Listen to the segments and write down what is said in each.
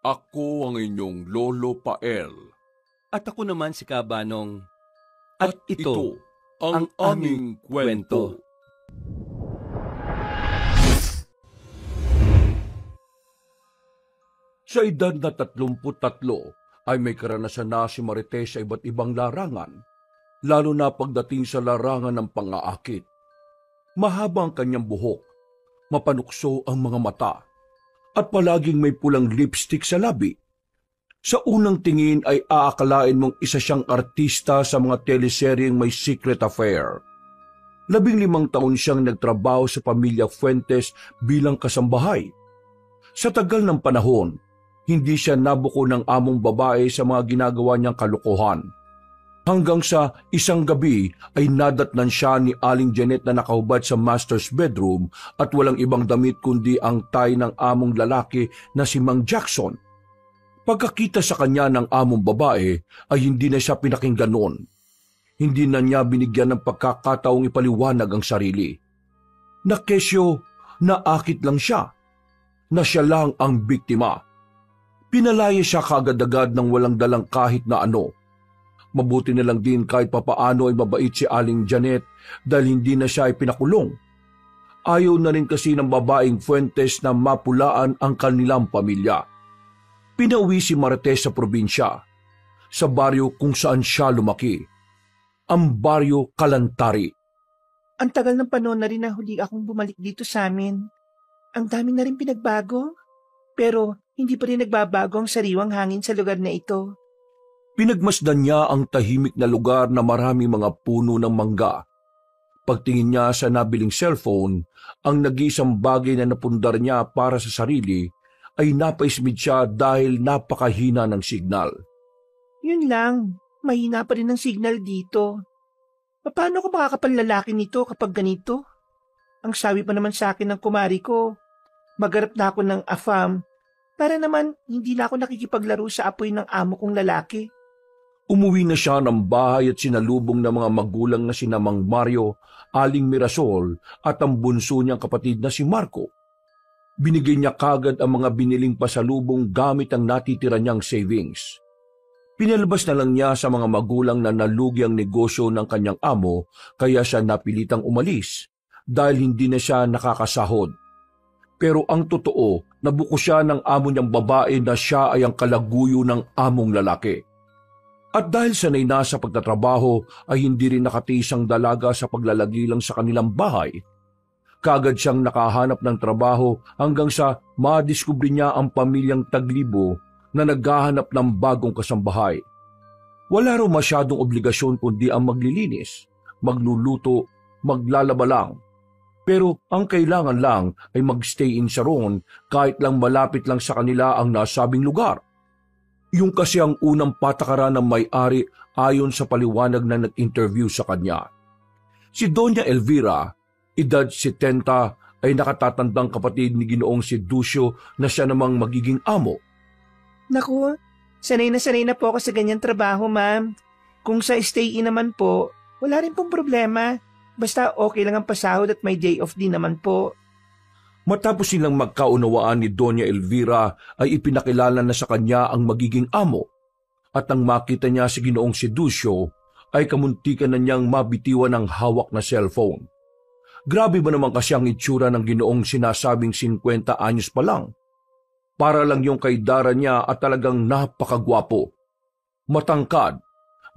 Ako ang inyong Lolo Pael. At ako naman si Kabanong. At ito ang aming kwento. Sa edad na 33 ay may karanasan na si Marites sa iba't ibang larangan, lalo na pagdating sa larangan ng pang-aakit. Mahaba ang kanyang buhok, mapanukso ang mga mata, at palaging may pulang lipstick sa labi. Sa unang tingin ay aakalain mong isa siyang artista sa mga teleseryeng may secret affair. 15 taon siyang nagtrabaho sa pamilya Fuentes bilang kasambahay. Sa tagal ng panahon, hindi siya nabuko ng among babae sa mga ginagawa niyang kalukuhan. Hanggang sa isang gabi ay nadatnan siya ni Aling Janet na nakahubad sa master's bedroom at walang ibang damit kundi ang tie ng among lalaki na si Mang Jackson. Pagkakita sa kanya ng among babae ay hindi na siya pinakinggan noon. Hindi na niya binigyan ng pagkakataong ipaliwanag ang sarili. Nakesyo, naakit lang siya, na siya lang ang biktima. Pinalaya siya kaagad-agad ng walang dalang kahit na ano. Mabuti na lang din kahit papaano ay mabait si Aling Janet dahil hindi na siya ay pinakulong. Ayaw na rin kasi ng babaeng Fuentes na mapulaan ang kanilang pamilya. Pinauwi si Marites sa probinsya, sa baryo kung saan siya lumaki, ang baryo Kalantari. Ang tagal ng panahon na rin na huli akong bumalik dito sa amin. Ang dami na rin pinagbago, pero hindi pa rin nagbabago ang sariwang hangin sa lugar na ito. Pinagmasdan niya ang tahimik na lugar na maraming mga puno ng mangga. Pagtingin niya sa nabiling cellphone, ang nag-iisang bagay na napundar niya para sa sarili ay napaismid siya dahil napakahina ng signal. Yun lang, mahina pa rin ang signal dito. Paano ko makakapanlalaki nito kapag ganito? Ang sabi pa naman sa akin ng kumari ko, magharap na ako ng AFAM para naman hindi na ako nakikipaglaro sa apoy ng amo kong lalaki. Umuwi na siya ng bahay at sinalubong ng mga magulang na sina Mang Mario, Aling Mirasol at ang bunso niyang kapatid na si Marco. Binigay niya kagad ang mga biniling pasalubong gamit ang natitira niyang savings. Pinalabas na lang niya sa mga magulang na nalugi ang negosyo ng kanyang amo kaya siya napilitang umalis dahil hindi na siya nakakasahod. Pero ang totoo, nabuko siya ng amo niyang babae na siya ay ang kalaguyo ng among lalaki. At dahil sanay na sa pagtatrabaho ay hindi rin nakatiis ang dalaga sa paglalagi lang sa kanilang bahay. Kagad siyang nakahanap ng trabaho hanggang sa madiskubre niya ang pamilyang Taglibo na naghahanap ng bagong kasambahay. Wala raw masyadong obligasyon kundi ang maglilinis, magluluto, maglalaba lang. Pero ang kailangan lang ay magstay in sa roon kahit lang malapit lang sa kanila ang nasabing lugar. Yung kasi ang unang patakaran ng may-ari ayon sa paliwanag na nag-interview sa kanya. Si Doña Elvira, edad 70, ay nakatatandang kapatid ni Ginoong si Ducio na siya namang magiging amo. Naku, sanay na po ako sa ganyang trabaho, ma'am. Kung sa stay-in naman po, wala rin pong problema. Basta okay lang ang pasahod at may day off din naman po. Matapos silang magkaunawaan ni Doña Elvira ay ipinakilala na sa kanya ang magiging amo. At nang makita niya si Ginoong si Ducio, ay kamuntikan na niyang mabitiwan ang hawak na cellphone. Grabe ba naman kasi ang itsura ng Ginoong sinasabing 50 anyos pa lang? Para lang yung kay Dara niya at talagang napakagwapo. Matangkad,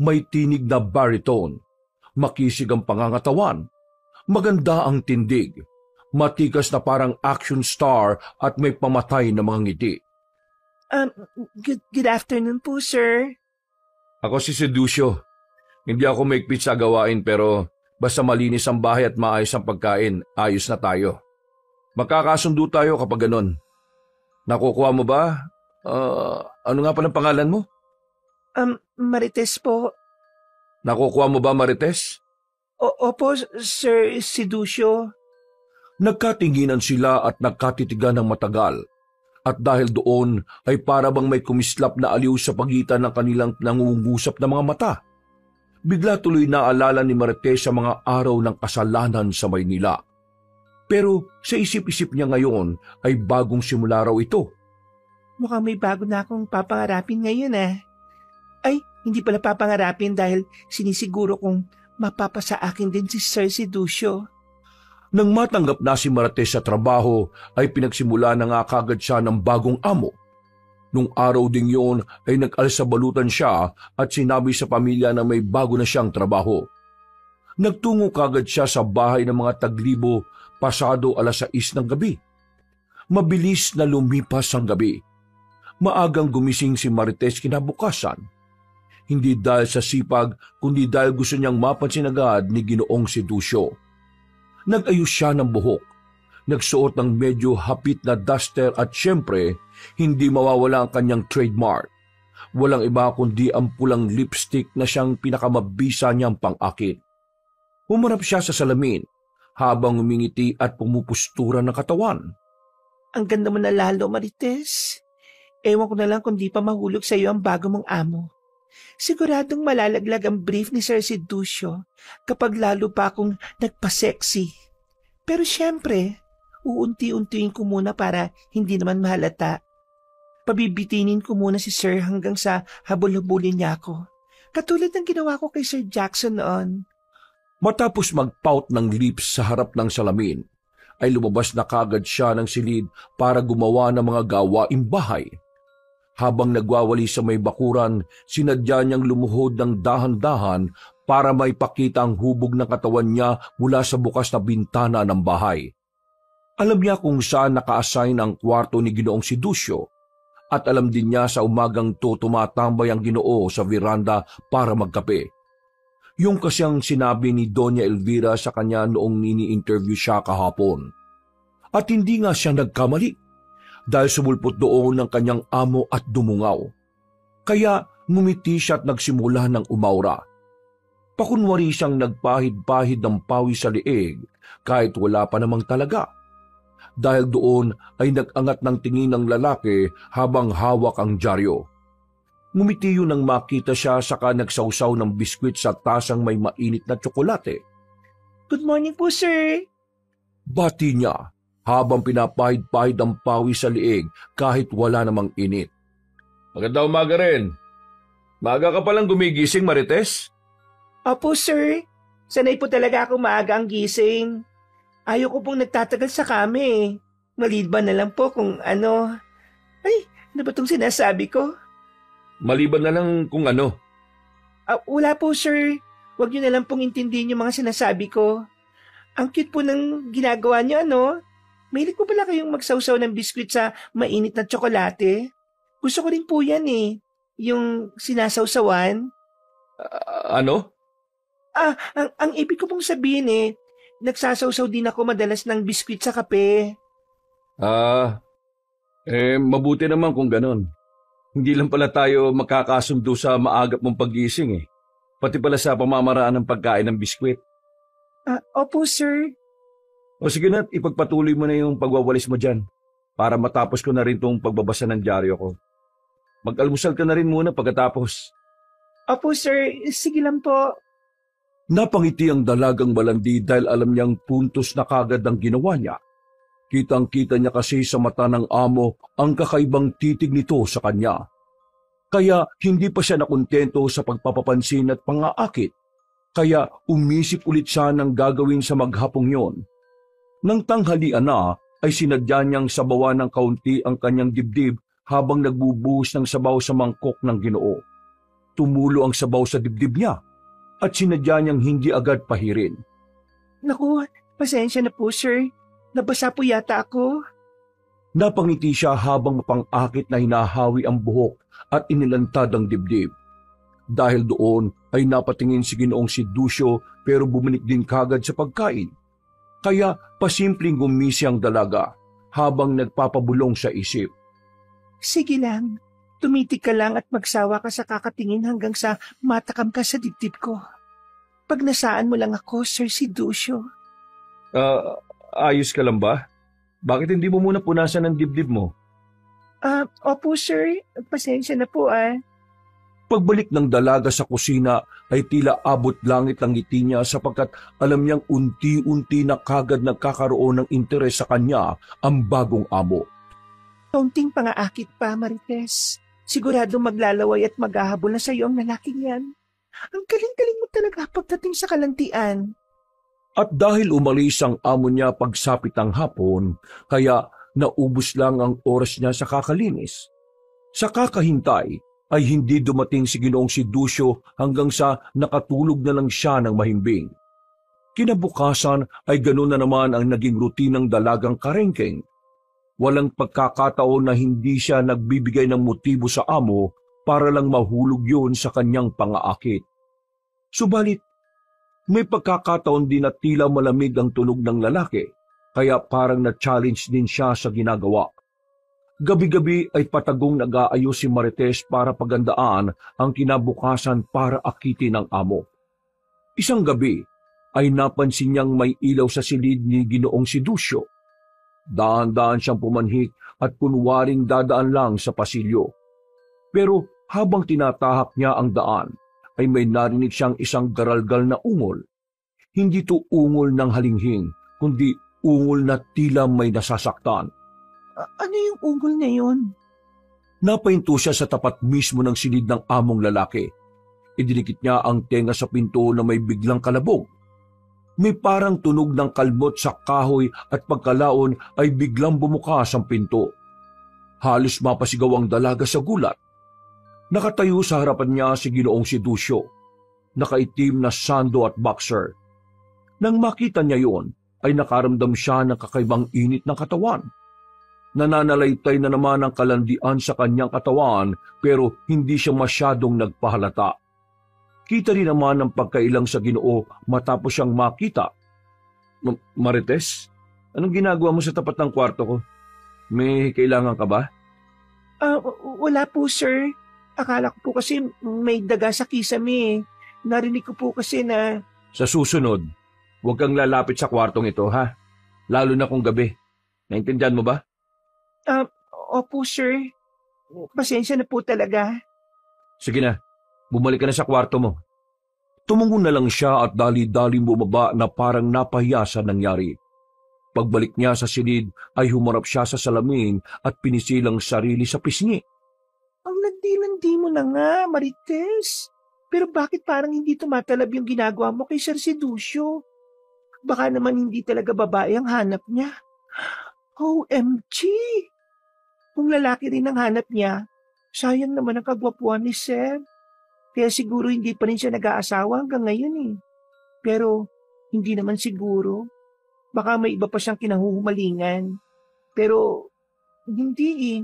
may tinig na baritone, makisig ang pangangatawan, maganda ang tindig, matikas na parang action star at may pamatay na mga ngiti. Good afternoon po, sir. Ako si Seducio. Hindi ako maigpit sa gawain pero basta malinis ang bahay at maayos ang pagkain, ayos na tayo. Magkakasundo tayo kapag ganon. Nakukuha mo ba? Ano nga pa ng pangalan mo? Marites po. Nakukuha mo ba, Marites? Opo, Sir Siducio. Nagkatinginan sila at nagkatitigan ng matagal. At dahil doon ay para bang may kumislap na aliw sa pagitan ng kanilang nangungusap na mga mata. Bigla tuloy naalala ni Marites sa mga araw ng kasalanan sa Maynila. Pero sa isip-isip niya ngayon ay bagong simula raw ito. mukhang may bago na akong papangarapin ngayon Ay, hindi pala papangarapin dahil sinisiguro kong mapapasa akin din si Sir Siducio. Nang matanggap na si Marites sa trabaho, ay pinagsimula na nga kagad siya ng bagong amo. Nung araw ding yun ay nag-alsabalutan siya at sinabi sa pamilya na may bago na siyang trabaho. Nagtungo kagad siya sa bahay ng mga Taglibo pasado 6:00 ng gabi. Mabilis na lumipas ang gabi. Maagang gumising si Marites kinabukasan. Hindi dahil sa sipag, kundi dahil gusto niyang mapansin agad ni Ginoong Siducio. Nag-ayos siya ng buhok. Nagsuot ng medyo hapit na duster at syempre, hindi mawawala ang kanyang trademark. Walang iba kundi ang pulang lipstick na siyang pinakamabisa niyang pang-akit. Humarap siya sa salamin habang umingiti at pumupustura ng katawan. Ang ganda mo na lalo, Marites. Ewan ko na lang kung di pa mahulog sa iyo ang bago mong amo. Siguradong malalaglag ang brief ni Sir Siducio kapag lalo pa akong nagpa-sexy. Pero syempre, uunti-untiin ko muna para hindi naman mahalata. Pabibitinin ko muna si Sir hanggang sa habol-habulin niya ako. Katulad ng ginawa ko kay Sir Jackson noon. Matapos mag-pout ng lips sa harap ng salamin, ay lumabas na kagad siya ng silid para gumawa ng mga gawaing bahay. Habang nagwawali sa may bakuran, sinadya niyang lumuhod ng dahan-dahan para may pakita ang hubog ng katawan niya mula sa bukas na bintana ng bahay. Alam niya kung saan naka-assign ang kwarto ni Ginoong Siducio at alam din niya sa umagang to tumatambay ang Ginoo sa veranda para magkape. Yung kasiyang sinabi ni Doña Elvira sa kanya noong ini-interview siya kahapon. At hindi nga siya nagkamali dahil sumulpot doon ng kanyang amo at dumungaw. Kaya ngumiti siya at nagsimula ng umaura. Pakunwari siyang nagpahid-pahid ng pawis sa liig kahit wala pa namang talaga. Dahil doon ay nag-angat ng tingin ng lalaki habang hawak ang dyaryo. Ngumiti yun nang makita siya saka nagsawsaw ng biskwit sa tasang may mainit na tsokolate. Good morning po, sir. Bati niya habang pinapahid-pahid ang pawis sa liig kahit wala namang init. Magandang umaga rin. Maaga ka palang gumigising, Marites? Opo, sir. Sanay po talaga ako maaga ang gising. Ayaw ko pong nagtatagal sa kami. Maliban na lang po kung ano. Ay, ano ba itong sinasabi ko? Maliban na lang kung ano. Wala po, sir. Huwag niyo na lang pong intindihin yung mga sinasabi ko. Ang cute po ng ginagawa niyo, ano? Mahilig po pala kayong magsawsaw ng biskwit sa mainit na tsokolate. Gusto ko rin po yan yung sinasawsawan. Ano? Ang ibig ko pong sabihin nagsasawsaw din ako madalas ng biskwit sa kape. Mabuti naman kung ganon. Hindi lang pala tayo makakasundo sa maagap mong paggising Pati pala sa pamamaraan ng pagkain ng biskwit. Opo, sir. O sige na, ipagpatuloy mo na yung pagwawalis mo dyan para matapos ko na rin tong pagbabasa ng dyaryo ko. Mag-almusal ka na rin muna pagkatapos. Opo, sir. Sige lang po. Napangiti ang dalagang malandi dahil alam niyang puntos na kagad ang ginawa niya. Kitang-kita niya kasi sa mata ng amo ang kakaibang titig nito sa kanya. Kaya hindi pa siya nakontento sa pagpapapansin at pangaakit. Kaya umisip ulit siya ng gagawin sa maghapong yon. Nang tanghalian na, ay sinadya niyang sabawan ng kaunti ang kanyang dibdib habang nagbubuhos ng sabaw sa mangkok ng Ginoo. Tumulo ang sabaw sa dibdib niya at sinadya niyang hindi agad pahirin. Naku, pasensya na po, sir. Nabasa po yata ako. Napangiti siya habang mapang-akit na hinahawi ang buhok at inilantad ang dibdib. Dahil doon ay napatingin si Ginoong Siducio pero bumalik din kagad sa pagkain. Kaya pasimpleng gumisi ang dalaga habang nagpapabulong sa isip. Sige lang, tumitig ka lang at magsawa ka sa kakatingin hanggang sa matakam ka sa dibdib ko. Pag nasaan mo lang ako, Sir Siducio. Ayos ka lang ba? Bakit hindi mo muna punasan ang dibdib mo? Opo, sir. Pasensya na po, Pagbalik ng dalaga sa kusina ay tila abot langit ang ngiti niya sapagkat alam niyang unti-unti na kagad nagkakaroon ng interes sa kanya ang bagong amo. Kaunting pangaakit pa, Marites. Sigurado maglalaway at maghahabol na sa iyo ang lalaking yan. Ang galing-galing mo talaga pagdating sa kalantian. At dahil umalis ang amo niya pagsapit ng hapon, kaya naubos lang ang oras niya sa kakalinis. Sa kakahintay ay hindi dumating si Ginoong si Ducio hanggang sa nakatulog na lang siya ng mahimbing. Kinabukasan ay ganoon na naman ang naging rutinang dalagang karengkeng. Walang pagkakataon na hindi siya nagbibigay ng motibo sa amo para lang mahulog yun sa kanyang pangaakit. Subalit, may pagkakataon din na tila malamig ang tunog ng lalaki, kaya parang na-challenge din siya sa ginagawa. Gabi-gabi ay patagong nag-aayos si Marites para pagandaan ang kinabukasan para akitin ng amo. Isang gabi ay napansin niyang may ilaw sa silid ni Ginoong si Ducio. Daan-daan siyang pumanhik at kunwaring dadaan lang sa pasilyo. Pero habang tinatahak niya ang daan, ay may narinig siyang isang garalgal na ungol. Hindi to ungol ng halinghing, kundi ungol na tila may nasasaktan. Ano yung ungol na yun? Napahinto siya sa tapat mismo ng silid ng among lalaki. Idinikit niya ang tenga sa pinto na may biglang kalabog. May parang tunog ng kalbot sa kahoy at pagkalaon ay biglang bumukas ang pinto. Halos mapasigaw ang dalaga sa gulat. Nakatayo sa harapan niya si Ginoong si Ducio, nakaitim na sando at boxer. Nang makita niya yon, ay nakaramdam siya ng kakaibang init ng katawan. Nananalaytay na naman ang kalandian sa kanyang katawan pero hindi siya masyadong nagpahalata. Kita rin naman ang pagkailang sa Ginoo matapos siyang makita. Marites, anong ginagawa mo sa tapat ng kwarto ko? May kailangan ka ba? Wala po, sir. Akala ko po kasi may daga sa kisame. Narinig ko po kasi na... Sa susunod, huwag kang lalapit sa kwartong ito, ha? Lalo na kung gabi. Naintindihan mo ba? Opo, sir. Pasensya na po talaga. Sige na, bumalik ka na sa kwarto mo. Tumungo na lang siya at dali-dali bumaba na parang napahiya sa nangyari. Pagbalik niya sa silid ay humarap siya sa salamin at pinisilang sarili sa pisngi. Ang landi-landi mo na nga, Marites. Pero bakit parang hindi tumatalab yung ginagawa mo kay Sir Siducio? Baka naman hindi talaga babae ang hanap niya. OMG! Kung lalaki rin ang hanap niya, sayang naman ang kagwapuan ni Sir. Kaya siguro hindi pa rin siya nag-aasawa hanggang ngayon eh. Pero hindi naman siguro. Baka may iba pa siyang kinahuhumalingan. Pero hindi eh.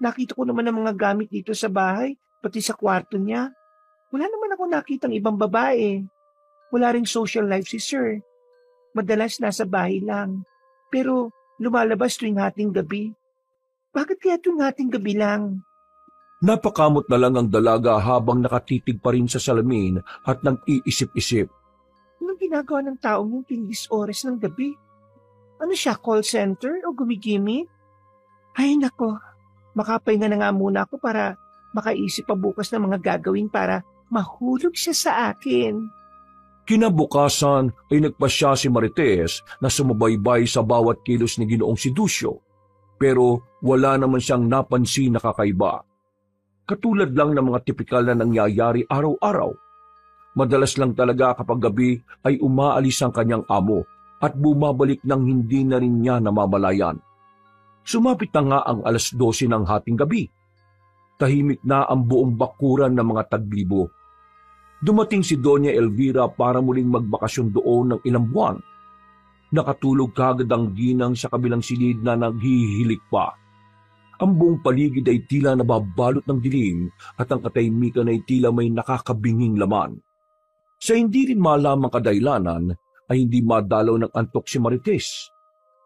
Nakita ko naman ang mga gamit dito sa bahay, pati sa kwarto niya. Wala naman ako nakitang ibang babae. Wala ring social life si Sir. Madalas nasa bahay lang. Pero lumalabas tuwing hating gabi. Bakit kaya tuwing hating gabi lang? Napakamot na lang ang dalaga habang nakatitig pa rin sa salamin at nag-iisip-isip. Anong ginagawa ng taong yung tingis oras ng gabi? Ano siya, call center o gumigimik? Ay nako, makapahinga na nga muna ako para makaisip pa bukas ng mga gagawin para mahulog siya sa akin. Kinabukasan ay nagpasya si Marites na sumabaybay sa bawat kilos ni Ginoong si Ducio. Pero wala naman siyang napansin na kakaiba. Katulad lang ng mga tipikal na nangyayari araw-araw. Madalas lang talaga kapag gabi ay umaalis ang kanyang amo at bumabalik nang hindi na rin niya namamalayan. Sumapit na nga ang 12:00 ng hating gabi. Tahimik na ang buong bakuran ng mga taglibo. Dumating si Doña Elvira para muling magbakasyon doon ng ilang buwan. Nakatulog kagad ang ginang sa kabilang silid na naghihilik pa. Ang buong paligid ay tila nababalot ng dilim at ang katahimikan ay tila may nakakabinging laman. Sa hindi rin malamang kadailanan ay hindi madalaw ng antok si Marites.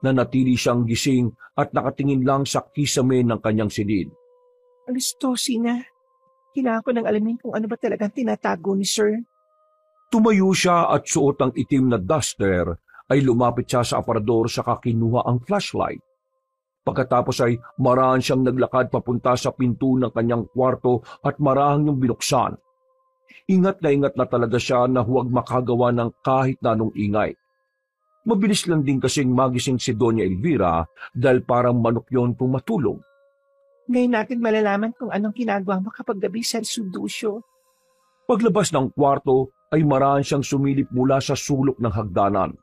Nanatili siyang gising at nakatingin lang sa kisame ng kanyang silid. 12:00 na. Kailangan ko nang alamin kung ano ba talagang tinatago ni Sir. Tumayo siya at suot ang itim na duster ay lumapit siya sa aparador sa kinuha ang flashlight. Pagkatapos ay marahan siyang naglakad papunta sa pinto ng kanyang kwarto at marahang yung binuksan. Ingat na talaga siya na huwag makagawa ng kahit na anong ingay. Mabilis lang din kasing magising si Doña Elvira dahil parang manok yon kung matulog. Ngayon natin malalaman kung anong ginagawa mo kapag gabi, Sir Sudusyo. Paglabas ng kwarto ay maraan siyang sumilip mula sa sulok ng hagdanan.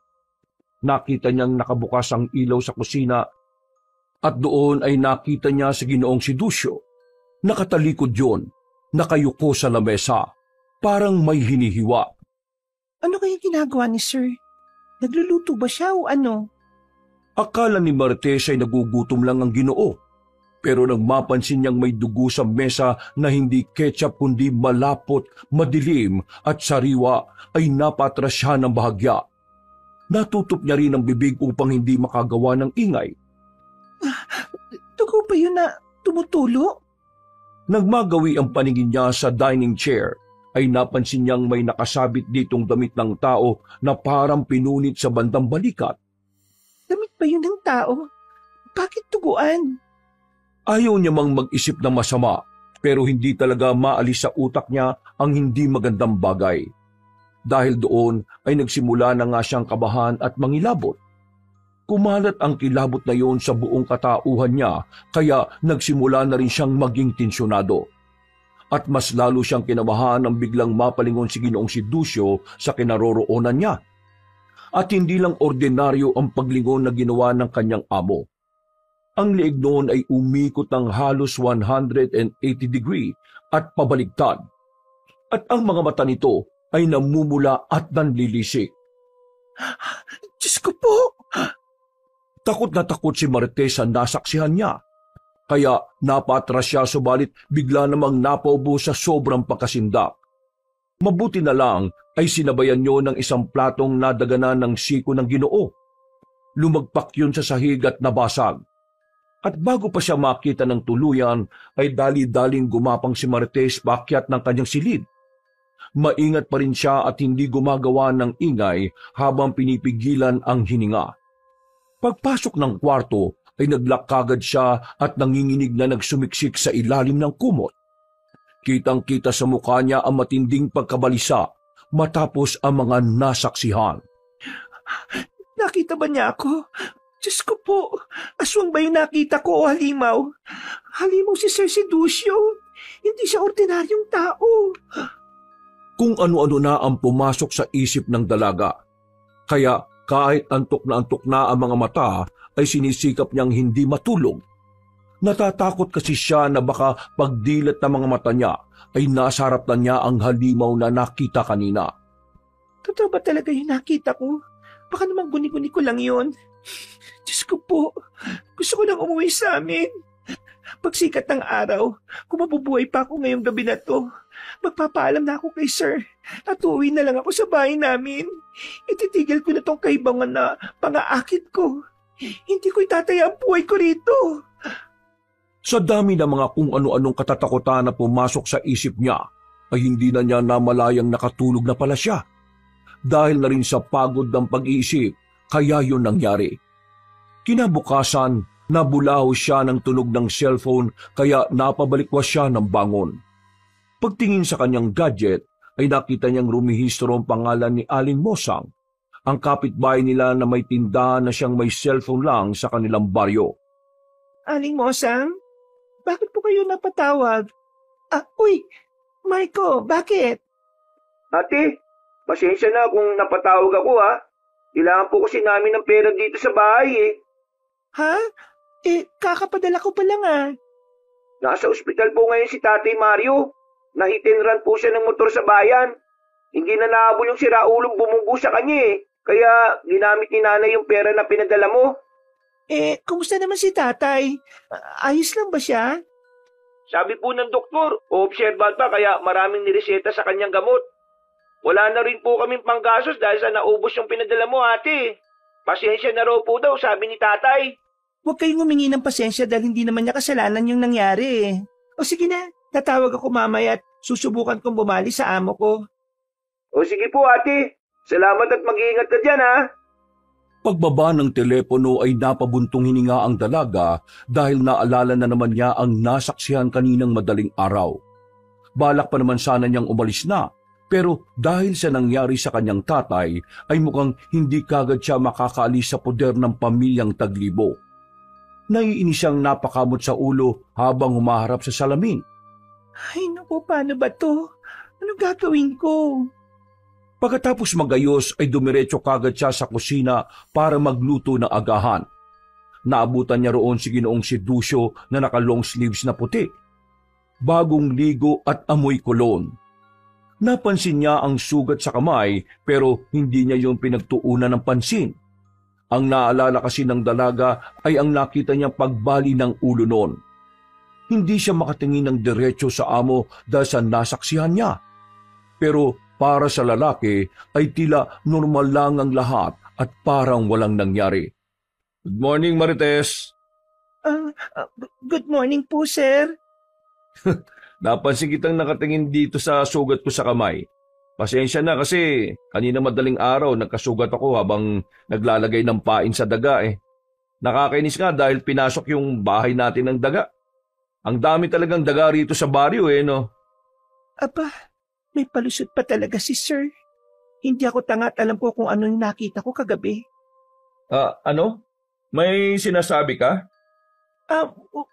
Nakita niyang nakabukas ang ilaw sa kusina at doon ay nakita niya si Ginoong Sidusyo. Nakatalikod yon, nakayuko sa lamesa, parang may hinihiwa. Ano kaya ginagawa ni Sir? Nagluluto ba siya o ano? Akala ni Marites ay nagugutom lang ang Ginoo. Pero nang mapansin niyang may dugo sa mesa na hindi ketchup kundi malapot, madilim at sariwa, ay napatras siya ng bahagya. Natutop niya rin ang bibig upang hindi makagawa ng ingay. Dugo ba yun na tumutulo? Nagmagawi ang paningin niya sa dining chair, ay napansin niyang may nakasabit ditong damit ng tao na parang pinunit sa bandang balikat. Damit ba yun ng tao? Bakit duguan? Ayaw niya mang mag-isip ng masama, pero hindi talaga maalis sa utak niya ang hindi magandang bagay. Dahil doon ay nagsimula na nga siyang kabahan at mangilabot. Kumalat ang kilabot na yon sa buong katauhan niya, kaya nagsimula na rin siyang maging tensyonado. At mas lalo siyang kinabahan nang biglang mapalingon si Ginoong Sidusyo sa kinaroroonan niya. At hindi lang ordinaryo ang paglingon na ginawa ng kanyang amo. Ang leeg noon ay umikot ng halos 180 degree at pabaligtad. At ang mga mata nito ay namumula at nanlilisik. Diyos ko po! Takot na takot si Marites sa nasaksihan niya. Kaya napatras siya subalit bigla namang napaubo sa sobrang pagkasindak. Mabuti na lang ay sinabayan niyo ng isang platong nadaganan ng siko ng Ginoo. Lumagpak yun sa sahig at nabasag. At bago pa siya makita ng tuluyan, ay dali-daling gumapang si Marites paakyat ng kanyang silid. Maingat pa rin siya at hindi gumagawa ng ingay habang pinipigilan ang hininga. Pagpasok ng kwarto ay naglakagad siya at nanginginig na nagsumiksik sa ilalim ng kumot. Kitang-kita sa mukha niya ang matinding pagkabalisa matapos ang mga nasaksihan. Nakita ba niya ako? Diyos ko po, aswang ba yung nakita ko o halimaw? Halimaw si Sir Sidusyo. Hindi siya ordinaryong tao. Kung ano-ano na ang pumasok sa isip ng dalaga. Kaya kahit antok na ang mga mata, ay sinisikap niyang hindi matulog. Natatakot kasi siya na baka pagdilat ng mga mata niya, ay nasa harap na niya ang halimaw na nakita kanina. Totoo ba talaga yung nakita ko? Baka naman guni-guni ko lang yun. Diyos ko po, gusto ko nang umuwi sa amin. Pagsikat ng araw, kung mabubuhay pa ako ngayong gabi na to, magpapaalam na ako kay Sir at uuwi na lang ako sa bahay namin. Ititigil ko na tong kaibangan na pangaakit ko. Hindi ko itataya ang buhay ko rito. Sa dami ng mga kung ano-anong katatakutan na pumasok sa isip niya, ay hindi na niya namalayang nakatulog na pala siya. Dahil na rin sa pagod ng pag-iisip, kaya yun nangyari. Kinabukasan, nabulaw siya ng tunog ng cellphone kaya napabalikwas siya ng bangon. Pagtingin sa kanyang gadget, ay nakita niyang rumihistro ang pangalan ni Aling Mosang, ang kapitbahay nila na may tindahan na siyang may cellphone lang sa kanilang baryo. Aling Mosang, bakit po kayo napatawag? Uy, Marco, bakit? Ate, pasensya na kung napatawag ako ha. Kailangan po kasi namin ng pera dito sa bahay eh. Ha? Kakapadala ko pa lang Nasa ospital po ngayon si Tatay Mario. Nahitinran po siya ng motor sa bayan. Hindi na nahabol yung siraulong bumunggo sa kanya eh. Kaya ginamit ni nanay yung pera na pinadala mo. Kumusta naman si tatay? Ayos lang ba siya? Sabi po ng doktor, observan pa kaya maraming nireseta sa kanyang gamot. Wala na rin po kaming panggasos dahil sa naubos yung pinadala mo ate. Pasensya na raw po daw sabi ni tatay. Huwag kayong humingi ng pasensya dahil hindi naman niya kasalanan yung nangyari. O sige na, tatawag ako mamaya at susubukan kong bumali sa amo ko. O sige po ate, salamat at mag-iingat ka dyan ha. Pagbaba ng telepono ay napabuntong hininga ang dalaga dahil naalala na naman niya ang nasaksihan kaninang madaling araw. Balak pa naman sana niyang umalis na, pero dahil sa nangyari sa kanyang tatay ay mukhang hindi kagad siya makakaalis sa poder ng pamilyang Taglibo. Naiinis siyang napakamot sa ulo habang humaharap sa salamin. Ay naku, paano ba to? Anong gagawin ko? Pagkatapos magayos ay dumiretso kagad siya sa kusina para magluto ng agahan. Naabutan niya roon si Ginoong Sidusyo na naka-long sleeves na puti, bagong ligo at amoy kolon. Napansin niya ang sugat sa kamay pero hindi niya yung pinagtuunan ng pansin. Ang naalala kasi ng dalaga ay ang nakita niyang pagbali ng ulo noon. Hindi siya makatingin ng diretso sa amo dahil sa nasaksihan niya. Pero para sa lalaki ay tila normal lang ang lahat at parang walang nangyari. Good morning, Marites. Good morning po, sir. Napansin kitang nakatingin dito sa sugat ko sa kamay. Pasensya na kasi kanina madaling araw nagkasugat ako habang naglalagay ng pain sa daga eh. Nakakainis nga dahil pinasok yung bahay natin ng daga. Ang dami talagang daga rito sa baryo eh, no? Aba, may palusot pa talaga si sir. Hindi ako tanga at alam ko kung ano yung nakita ko kagabi. Ano? May sinasabi ka?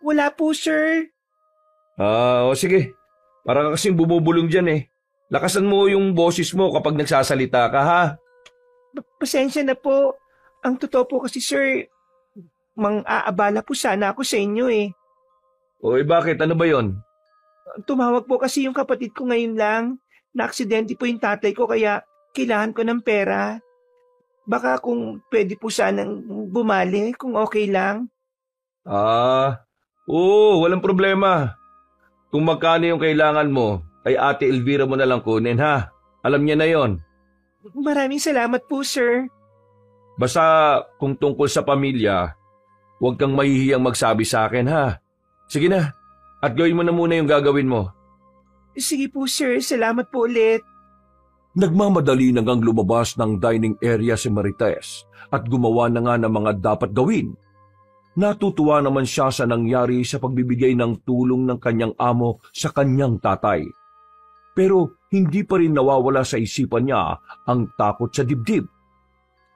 Wala po, sir. O sige. Para ka kasing bumubulong dyan eh. Lakasan mo yung boses mo kapag nagsasalita ka, ha? Pasensya na po. Ang totoo po kasi, sir, mang-aabala po sana ako sa inyo eh. O bakit? Ano ba yon? Tumawag po kasi yung kapatid ko ngayon lang. Na-aksidente po yung tatay ko kaya kailangan ko ng pera. Baka kung pwede po sanang bumali, kung okay lang. Walang problema. Kung magkano yung kailangan mo, ay Ate Elvira mo na lang kunin, ha? Alam niya na yon. Maraming salamat po, sir. Basta kung tungkol sa pamilya, huwag kang mahihiyang magsabi sa akin, ha? Sige na, at gawin mo na muna yung gagawin mo. Sige po, sir. Salamat po ulit. Nagmamadali na ngang lumabas ng dining area si Marites at gumawa na nga ng mga dapat gawin. Natutuwa naman siya sa nangyari sa pagbibigay ng tulong ng kanyang amo sa kanyang tatay. Pero hindi pa rin nawawala sa isipan niya ang takot sa dibdib.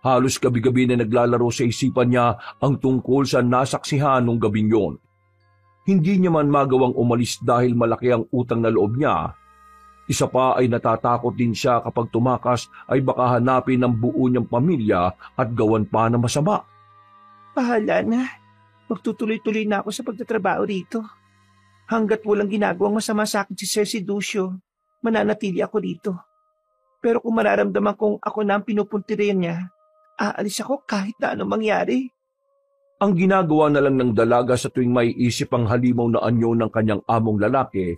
Halos gabi-gabi na naglalaro sa isipan niya ang tungkol sa nasaksihan nung gabing yon. Hindi niya man magawang umalis dahil malaki ang utang na loob niya. Isa pa ay natatakot din siya kapag tumakas ay baka hanapin ng buo niyang pamilya at gawan pa na masama. Bahala na. Magtutuloy-tuloy na ako sa pagtatrabaho rito. Hanggat walang ginagawang masama sa akin si Sir Sidusyo, mananatili ako rito. Pero kung mararamdaman kong ako na ang pinupuntirin niya, aalis ako kahit na anong mangyari. Ang ginagawa na lang ng dalaga sa tuwing may isip ang halimaw na anyo ng kanyang among lalaki,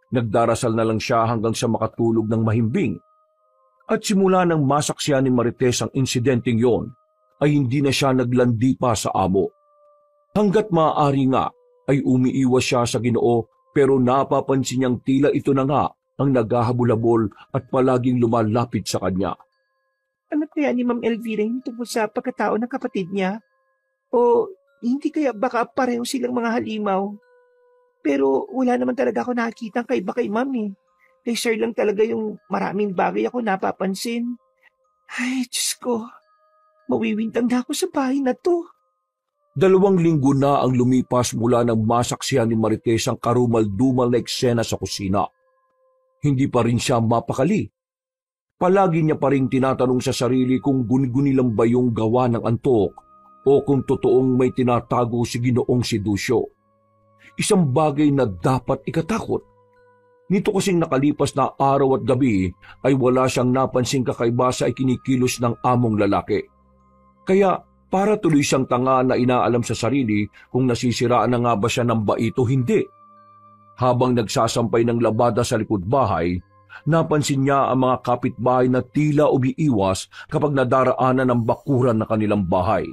nagdarasal na lang siya hanggang sa makatulog ng mahimbing. At simula nang masaksihan ni Marites ang insidenteng yon, ay hindi na siya naglandi pa sa amo. Hanggat maaari nga ay umiiwas siya sa Ginoo pero napapansin niyang tila ito na nga ang naghahabol-habol at palaging lumalapit sa kanya. Ano kaya ni Ma'am Elvira yung tungkol sa pagkatao ng kapatid niya? O hindi kaya baka pareho silang mga halimaw? Pero wala naman talaga ako nakikita kay Ma'am eh. Kay Sir lang talaga yung maraming bagay ako napapansin. Ay, Diyos ko. Mawiwintang na ako sa bahay na to. 2 linggo na ang lumipas mula nang masaksihan ni Marites ang karumal-dumal na eksena sa kusina. Hindi pa rin siya mapakali. Palagi niya pa rin tinatanong sa sarili kung guni-guni lang ba yung gawa ng antok o kung totoong may tinatago si Ginoong Sidusyo. Isang bagay na dapat ikatakot. Nito kasing nakalipas na araw at gabi ay wala siyang napansing kakaiba sa ikinikilos ng among lalaki. Kaya para tuloy siyang tanga na inaalam sa sarili kung nasisiraan na nga ba siya ng bait o hindi. Habang nagsasampay ng labada sa likod bahay, napansin niya ang mga kapitbahay na tila umiiwas kapag nadaraanan ng bakuran na kanilang bahay.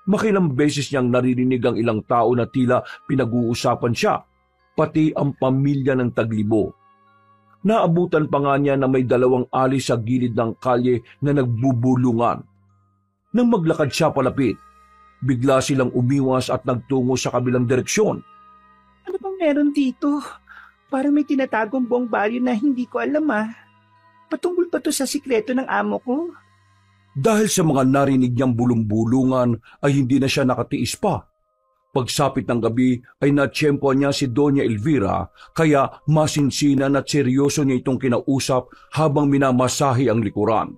Makilang beses niyang naririnig ang ilang tao na tila pinag-uusapan siya, pati ang pamilya ng Taglibo. Naabutan pa nga niya na may 2 alis sa gilid ng kalye na nagbubulungan. Nang maglakad siya palapit, bigla silang umiwas at nagtungo sa kabilang direksyon. Ano bang meron dito? Parang may tinatagong buong baryo na hindi ko alam Patungkol pa to sa sikreto ng amo ko? Dahil sa mga narinig niyang bulong-bulungan ay hindi na siya nakatiis pa. Pagsapit ng gabi ay natsyempoan niya si Doña Elvira kaya masinsinan at seryoso niya itong kinausap habang minamasahe ang likuran.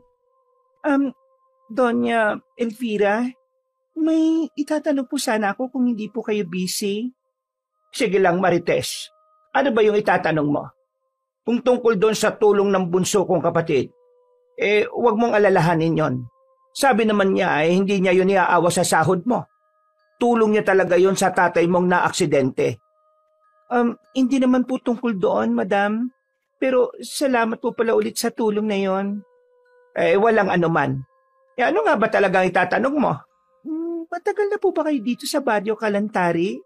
Doña Elvira, may itatanong po sana ako kung hindi po kayo busy. Sige lang, Marites. Ano ba yung itatanong mo? Kung tungkol doon sa tulong ng bunso kong kapatid, huwag mong alalahanin yon. Sabi naman niya hindi niya yun iaawa sa sahod mo. Tulong niya talaga yon sa tatay mong naaksidente. Hindi naman po tungkol doon, madam. Pero salamat po pala ulit sa tulong na yon. Walang anuman. Ano nga ba talagang itatanong mo? Matagal na po ba kayo dito sa Barrio Kalantari?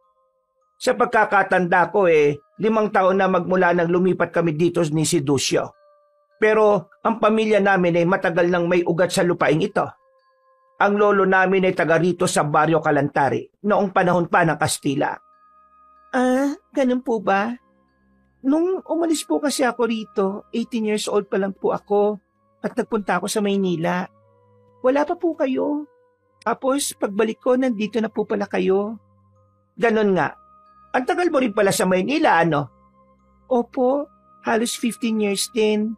Sa pagkakatanda ko 5 taon na magmula nang lumipat kami dito ni si Ducio. Pero ang pamilya namin ay matagal nang may ugat sa lupaing ito. Ang lolo namin ay taga rito sa Barrio Kalantari noong panahon pa ng Kastila. Ganun po ba? Nung umalis po kasi ako rito, 18 years old pa lang po ako at nagpunta ako sa Maynila. Wala pa po kayo. Tapos pagbalik ko, nandito na po pala kayo. Ganun nga. Ang tagal mo rin pala sa Maynila, ano? Opo, halos 15 years din.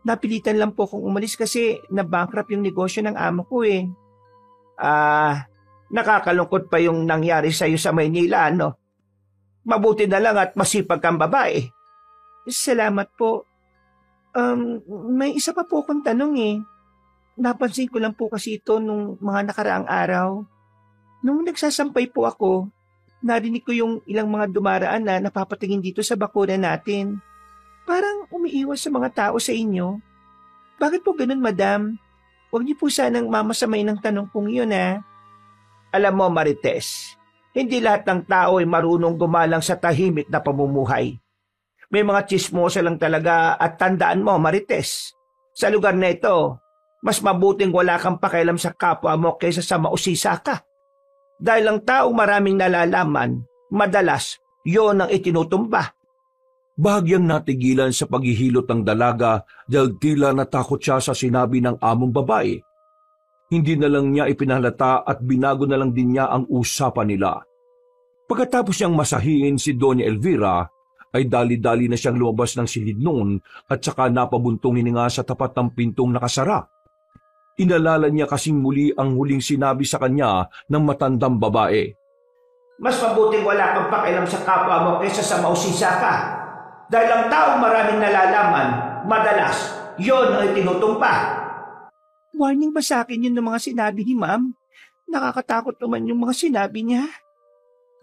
Napilitan lang po kung umalis kasi na-bankrupt yung negosyo ng amo ko eh. Nakakalungkot pa yung nangyari sa'yo sa Maynila, ano? Mabuti na lang at masipag kang babae. Salamat po. May isa pa po akong tanong eh. Napansin ko lang po kasi ito nung mga nakaraang araw. Nung nagsasampay po ako, narinig ko yung ilang mga dumaraan na napapatingin dito sa bakura natin. Parang umiiwas sa mga tao sa inyo. Bakit po ganun, madam? Huwag niyo po sanang mamasamay ng tanong kong yun, ha? Alam mo, Marites, hindi lahat ng tao ay marunong gumalang sa tahimik na pamumuhay. May mga tsismosa lang talaga at tandaan mo, Marites. Sa lugar na ito, mas mabuting wala kang pakialam sa kapwa mo kaysa sa mausisa ka. Dahil ang taong maraming nalalaman, madalas, yon ang itinutumba. Bahagyang natigilan sa paghihilot ng dalaga dahil tila natakot siya sa sinabi ng among babae. Hindi na lang niya ipinahalata at binago na lang din niya ang usapan nila. Pagkatapos niyang masahiin si Doña Elvira, ay dali-dali na siyang lumabas ng silid noon at saka napabuntong hininga sa tapat ng pintong nakasara. Inalala niya kasing muli ang huling sinabi sa kanya ng matandang babae. Mas mabuting wala kang pakialam sa kapwa mo kaysa sa mausisa ka. Dahil ang taong maraming nalalaman, madalas, yon ang itinutumpa. Warning ba sa akin yun ng mga sinabi ni ma'am? Nakakatakot naman yung mga sinabi niya.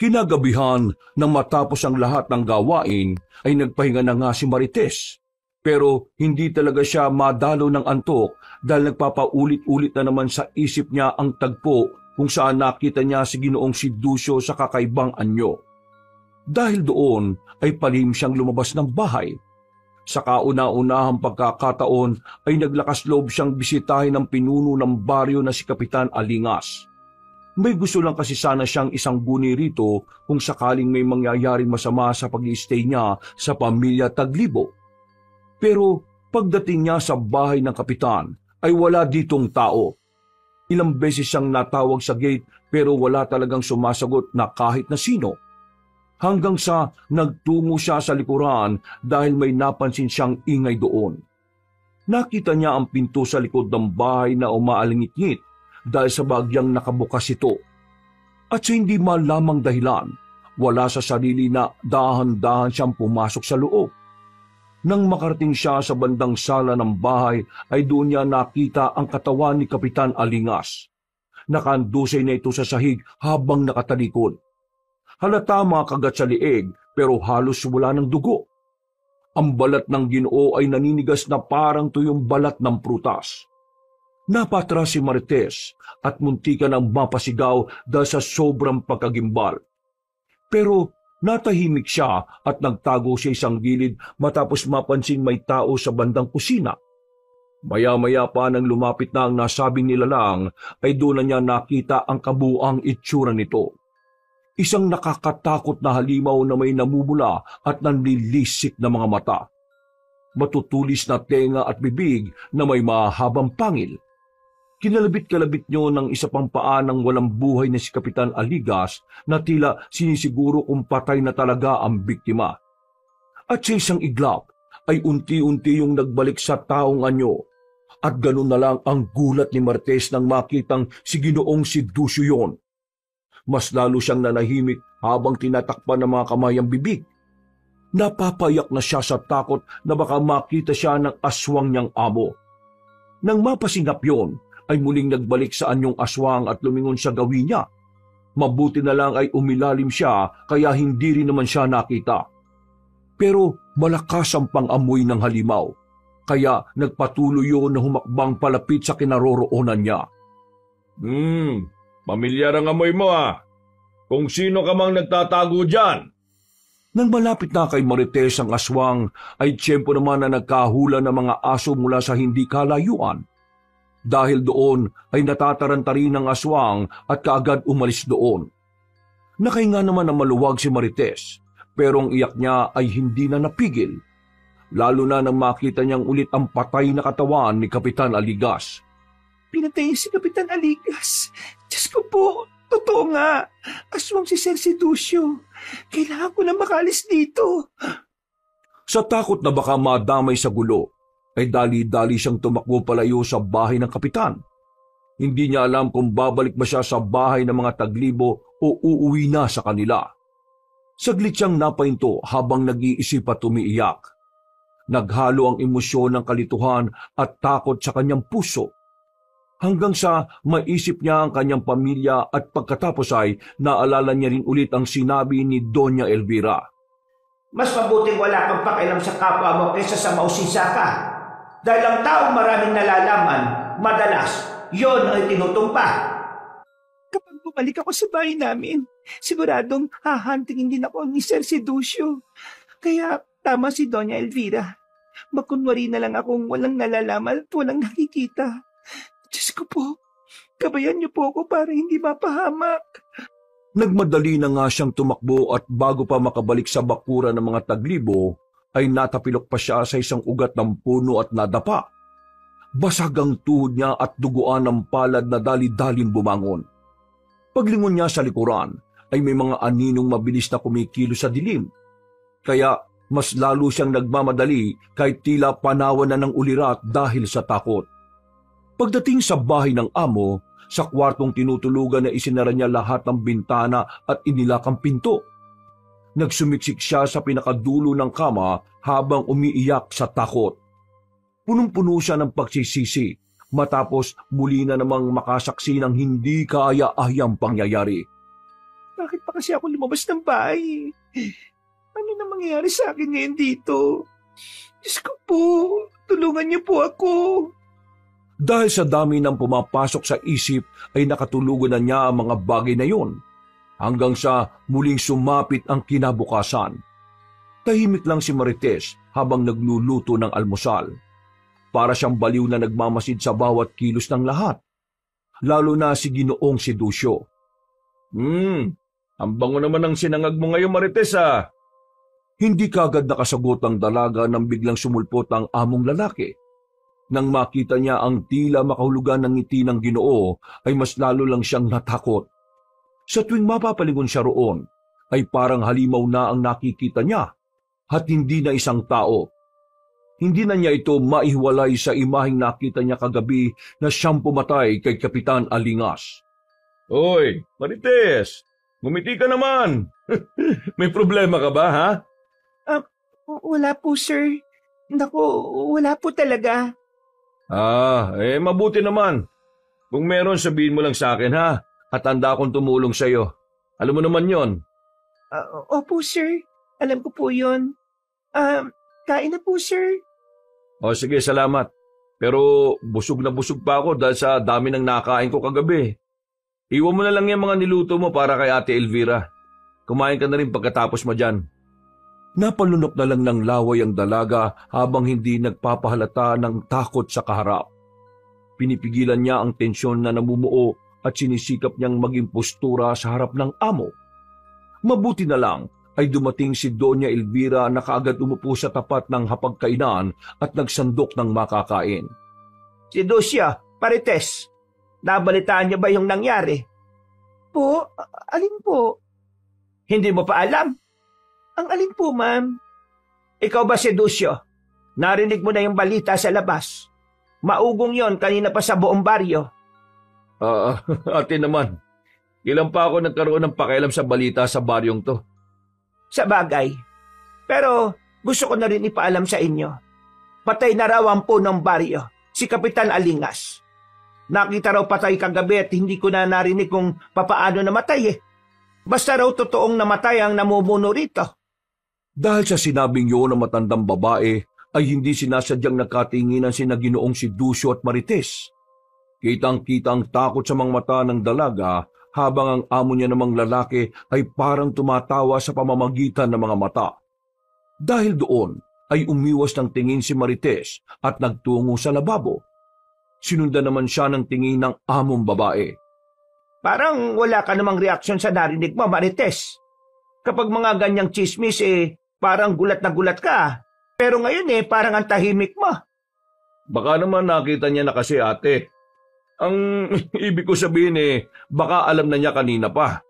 Kinagabihan nang matapos ang lahat ng gawain ay nagpahinga na nga si Marites. Pero hindi talaga siya madalo ng antok dahil nagpapaulit-ulit na naman sa isip niya ang tagpo kung saan nakita niya si Ginoong si Ducio sa kakaibang anyo. Dahil doon ay palihim siyang lumabas ng bahay. Sa kauna-unahang pagkakataon ay naglakas loob siyang bisitahin ng pinuno ng baryo na si Kapitan Alingas. May gusto lang kasi sana siyang isang guni rito kung sakaling may mangyayaring masama sa pag-i-stay niya sa pamilya Taglibo. Pero pagdating niya sa bahay ng kapitan ay wala ditong tao. Ilang beses siyang natawag sa gate pero wala talagang sumasagot na kahit na sino. Hanggang sa nagtungo siya sa likuran dahil may napansin siyang ingay doon. Nakita niya ang pinto sa likod ng bahay na umaalingit-ngit dahil sa bagyang nakabukas ito. At sa hindi malamang dahilan, wala sa sarili na dahan-dahan siyang pumasok sa loob. Nang makarating siya sa bandang sala ng bahay ay doon niya nakita ang katawan ni Kapitan Alingas. Nakandusay na ito sa sahig habang nakatalikod. Halata mga kagat sa lieg pero halos wala ng dugo. Ang balat ng Ginoo ay naninigas na parang tuyong balat ng prutas. Napatras si Marites at muntikan ang mapasigaw dahil sa sobrang pagkagimbal. Pero natahimik siya at nagtago sa isang gilid matapos mapansin may tao sa bandang kusina. Maya-maya pa nang lumapit na ang nasabing nilalang ay doon na niya nakita ang kabuang itsura nito. Isang nakakatakot na halimaw na may namumula at nanlilisik na mga mata. Matutulis na tenga at bibig na may mahabang pangil. Kinalabit-kalabit niyo ng isa pang paa ng walang buhay na si Kapitan Aligas na tila sinisiguro kung patay na talaga ang biktima. At sa isang iglap ay unti-unti yung nagbalik sa taong anyo. At ganun na lang ang gulat ni Martes nang makitang si Ginoong si Ducio yon. Mas lalo siyang nanahimik habang tinatakpan ng mga kamay ang bibig. Napapayak na siya sa takot na baka makita siya ng aswang niyang amo. Nang mapasingap yon, ay muling nagbalik sa anyong aswang at lumingon sa gawin niya. Mabuti na lang ay umilalim siya kaya hindi rin naman siya nakita. Pero malakas ang pang-amoy ng halimaw, kaya nagpatuloy yun na humakbang palapit sa kinaroroonan niya. Pamilyar ang amoy mo Kung sino ka mang nagtatago dyan. Nang malapit na kay Marites ang aswang, ay tiyempo naman na nagkahula ng mga aso mula sa hindi kalayuan. Dahil doon ay natataranta rin ang aswang at kaagad umalis doon. Nakahinga naman na maluwag si Marites, pero ang iyak niya ay hindi na napigil. Lalo na nang makita niyang ulit ang patay na katawan ni Kapitan Aligas. Pinatay si Kapitan Aligas. Diyos ko po, totoo nga. Aswang si Sir Ducio. Kailangan ko na makalis dito. Sa takot na baka madamay sa gulo, ay dali-dali siyang tumakbo palayo sa bahay ng kapitan. Hindi niya alam kung babalik ba siya sa bahay ng mga taglibo o uuwi na sa kanila. Saglit siyang napahinto habang nag-iisip at umiiyak. Naghalo ang emosyon ng kalituhan at takot sa kanyang puso. Hanggang sa maisip niya ang kanyang pamilya at pagkatapos ay naalala niya rin ulit ang sinabi ni Doña Elvira. Mas mabuting wala kang pakialam sa kapwa mo kaysa sa mausisa ka. Dahil ang taong maraming nalalaman, madalas, yon ang tinutumpa. Kapag bumalik ako sa bahay namin, siguradong hahantingin din ako ni Sir Ducio. Kaya tama si Doña Elvira. Magkunwari na lang akong walang nalalaman at walang nakikita. Diyos ko po, gabayan niyo po ako para hindi mapahamak. Nagmadali na nga siyang tumakbo at bago pa makabalik sa bakuran ng mga taglibo, ay natapilok pa siya sa isang ugat ng puno at nadapa. Basag ang tuhod niya at duguan ng palad na dali-daling bumangon. Paglingon niya sa likuran, ay may mga aninong mabilis na kumikilo sa dilim. Kaya mas lalo siyang nagmamadali kahit tila panawan na ng ulirat dahil sa takot. Pagdating sa bahay ng amo, sa kwartong tinutulugan na isinara niya lahat ng bintana at inilak ang pinto. Nagsumiksik siya sa pinakadulo ng kama habang umiiyak sa takot. Punong-puno siya ng pagsisisi matapos muli na namang makasaksi ng hindi kaaya-ayang pangyayari. Bakit pa kasi ako lumabas ng bahay? Ano na mangyayari sa akin ngayon dito? Diyos ko po, tulungan niyo po ako. Dahil sa dami ng pumapasok sa isip ay nakatulugan na niya ang mga bagay na yon. Hanggang sa muling sumapit ang kinabukasan. Tahimik lang si Marites habang nagluluto ng almusal. Para siyang baliw na nagmamasid sa bawat kilos ng lahat. Lalo na si Ginoong si Ducio. Ang bango naman ng sinangag mo ngayon, Marites Hindi kagad nakasagot ang dalaga nang biglang sumulpot ang among lalaki. Nang makita niya ang tila makahulugan ng ngiti ng Ginoo, ay mas lalo lang siyang natakot. Sa tuwing mapapalingon siya roon, ay parang halimaw na ang nakikita niya at hindi na isang tao. Hindi na niya ito maihiwalay sa imaheng nakita niya kagabi na siyang pumatay kay Kapitan Aligas. Hoy, Marites, ngumiti ka naman. May problema ka ba, ha? Wala po, sir. Naku, wala po talaga. Mabuti naman. Kung meron, sabihin mo lang sa akin, ha? At handa akong tumulong sa iyo. Alam mo naman yon. Opo, sir. Alam ko po yun. Kain na po, sir. O sige, salamat. Pero busog na busog pa ako dahil sa dami ng nakain ko kagabi. Iwan mo na lang yung mga niluto mo para kay Ate Elvira. Kumain ka na rin pagkatapos mo dyan. Napalunok na lang ng laway ang dalaga habang hindi nagpapahalata ng takot sa kaharap. Pinipigilan niya ang tensyon na namumuo at sinisikap niyang maging postura sa harap ng amo. Mabuti na lang ay dumating si Doña Elvira na kaagad umupo sa tapat ng hapagkainan at nagsandok ng makakain. Si Ducia, Marites, Nabalitaan niyo ba yung nangyari? Po, alin po? Hindi mo pa alam? Ang alin po, ma'am? Ikaw ba si Lucio? Narinig mo na yung balita sa labas. Maugong yon kanina pa sa buong baryo. Ate naman, ilan pa ako nagkaroon ng pakialam sa balita sa baryong to. Sa bagay. Pero gusto ko na rin ipaalam sa inyo. Patay na raw ang punong baryo, si Kapitan Alingas. Nakita raw patay kagabi at hindi ko na narinig kung papaano namatay eh. Basta raw totoong namatay ang namumuno rito. Dahil sa sinabing yun ng matandang babae, ay hindi sinasadyang nagkatinginan sina Ginoong si Ducio at Marites. Kitang-kita ang takot sa mga mata ng dalaga habang ang amo niya namang lalaki ay parang tumatawa sa pamamagitan ng mga mata. Dahil doon ay umiwas ng tingin si Marites at nagtungo sa lababo. Sinundan naman siya ng tingin ng among babae. Parang wala ka namang reaksyon sa narinig mo, Marites. Kapag mga ganyang chismis parang gulat na gulat ka. Pero ngayon parang ang tahimik mo. Baka naman nakita niya na kasi ate. Ang ibig ko sabihin baka alam na niya kanina pa.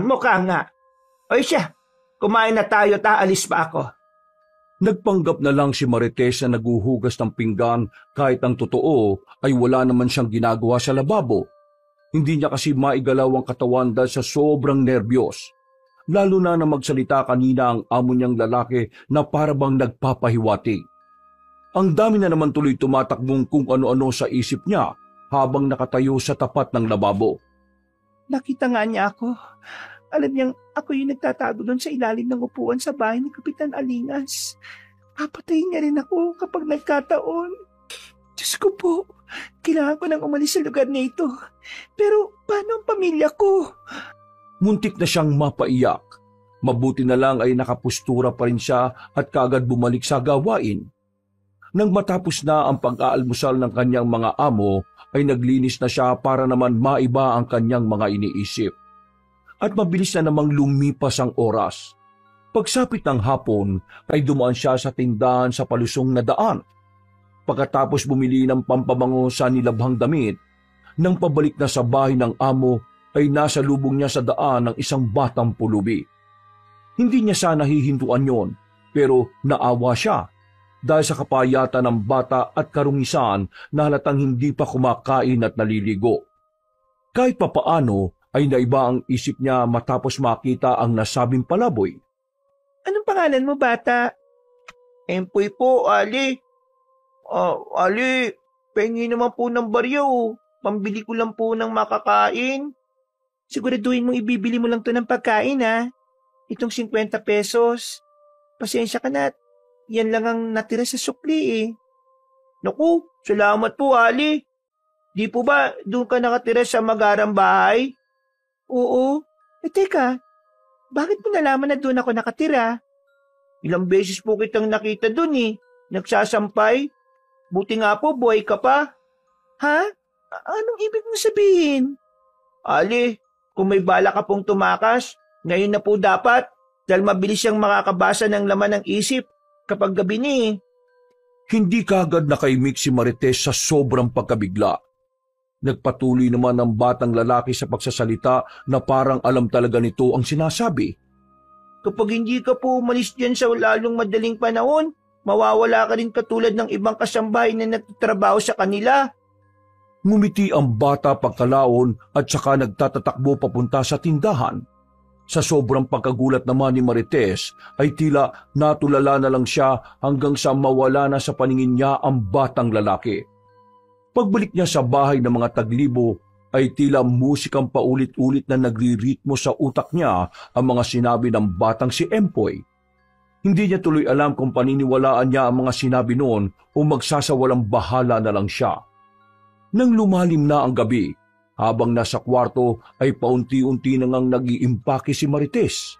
Mukha nga. O siya, kumain na tayo, taalis pa ako. Nagpanggap na lang si Marites na naguhugas ng pinggan kahit ang totoo ay wala naman siyang ginagawa sa lababo. Hindi niya kasi maigalaw ang katawan dahil sa sobrang nerbiyos. Lalo na magsalita kanina ang amo niyang lalaki na parabang nagpapahiwati. Ang dami na naman tuloy tumatakbong kung ano-ano sa isip niya habang nakatayo sa tapat ng lababo. Nakita nga niya ako. Alam niyang ako yung nagtatago doon sa ilalim ng upuan sa bahay ni Kapitan Alingas. Papatayin niya rin ako kapag nagkataon. Diyos ko po, kailangan ko nang umalis sa lugar na ito. Pero paano ang pamilya ko? Muntik na siyang mapaiyak. Mabuti na lang ay nakapustura pa rin siya at kaagad bumalik sa gawain. Nang matapos na ang pag-aalmusal ng kanyang mga amo, ay naglinis na siya para naman maiba ang kanyang mga iniisip. At mabilis na namang lumipas ang oras. Pagsapit ng hapon, ay dumaan siya sa tindahan sa palusong na daan. Pagkatapos bumili ng pampabango sa nilabhang damit, nang pabalik na sa bahay ng amo, ay nasa lubong niya sa daan ng isang batang pulubi. Hindi niya sana hihintuan yon, pero naawa siya dahil sa kapayatan ng bata at karungisan na halatang hindi pa kumakain at naliligo. Kahit papaano ay naiba ang isip niya matapos makita ang nasabing palaboy. Anong pangalan mo, bata? Empoy po, Ali. Ali, pengi naman po ng baryo. Pambili ko lang po ng makakain. Siguraduhin mong ibibili mo lang to ng pagkain, ha? Itong 50 pesos. Pasensya ka na. Yan lang ang natira sa sukli, Naku, salamat po, Ali. Di po ba doon ka nakatira sa magarang bahay? Oo. Teka, bakit mo nalaman na doon ako nakatira? Ilang beses po kitang nakita doon Nagsasampay. Buti nga po, buhay ka pa. Ha? Anong ibig mong sabihin? Ali, kung may bala ka pong tumakas, ngayon na po dapat dahil mabilis siyang makakabasa ng laman ng isip kapag gabi ni. Hindi kaagad nakaimik si Marites sa sobrang pagkabigla. Nagpatuloy naman ang batang lalaki sa pagsasalita na parang alam talaga nito ang sinasabi. Kapag hindi ka po umalis dyan sa lalong madaling panahon, mawawala ka rin katulad ng ibang kasambahay na nagtatrabaho sa kanila. Ngumiti ang bata pagkalaon at saka nagtatatakbo papunta sa tindahan. Sa sobrang pagkagulat naman ni Marites ay tila natulala na lang siya hanggang sa mawala na sa paningin niya ang batang lalaki. Pagbalik niya sa bahay ng mga taglibo ay tila musikang paulit-ulit na nagriritmo sa utak niya ang mga sinabi ng batang si Empoy. Hindi niya tuloy alam kung paniniwalaan niya ang mga sinabi noon o magsasawalang bahala na lang siya. Nang lumalim na ang gabi, habang nasa kwarto ay paunti-unti na ngang nag-iimpake si Marites.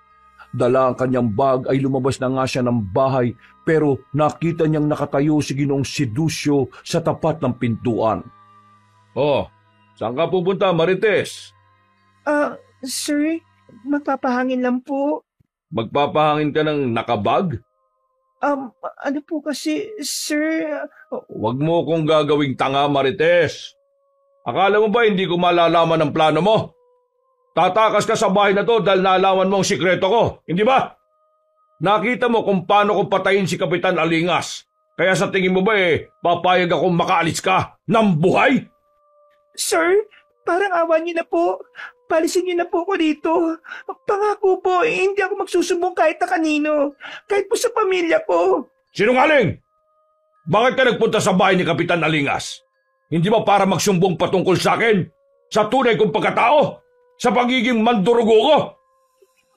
Dala ang kanyang bag ay lumabas na nga siya ng bahay pero nakita niyang nakatayo si Ginoong si Ducio sa tapat ng pintuan. Oh, saan ka pupunta, Marites? Sir, magpapahangin lang po. Magpapahangin ka ng nakabag? Ano po kasi, sir? Huwag mo kong gagawing tanga, Marites. Akala mo ba hindi ko malalaman ang plano mo? Tatakas ka sa bahay na to dahil nalaman mo ang sikreto ko, hindi ba? Nakita mo kung paano ko patayin si Kapitan Alingas. Kaya sa tingin mo ba papayag akong makaalis ka ng buhay? Sir, parang awa niyo na po. Palisin niyo na po ako dito. Pangako po, hindi ako magsusumbong kahit na kanino. Kahit po sa pamilya ko. Sinungaling! Bakit ka nagpunta sa bahay ni Kapitan Alingas? Hindi ba para magsumbong patungkol sa akin? Sa tunay kong pagkatao? Sa pagiging mandurugo ko?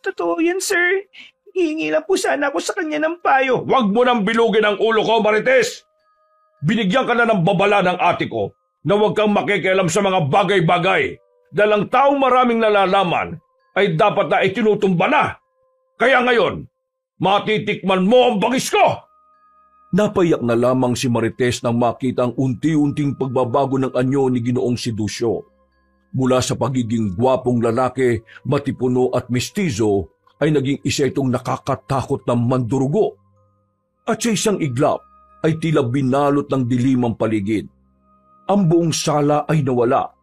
Totoo yan, sir. Hihingi lang po sana ako sa kanya ng payo. Huwag mo nang bilugin ang ulo ko, Marites! Binigyan ka na ng babala ng ate ko na huwag kang makikialam sa mga bagay-bagay dahil ang taong maraming nalalaman ay dapat na itinutumba na. Kaya ngayon, matitikman mo ang bangis ko! Napayak na lamang si Marites nang makita ang unti-unting pagbabago ng anyo ni Ginoong si Ducio. Mula sa pagiging gwapong lalaki, matipuno at mistizo, ay naging isa itong nakakatakot na mandurugo. At sa isang iglap ay tila binalot ng dilim ang paligid. Ang buong sala ay nawala.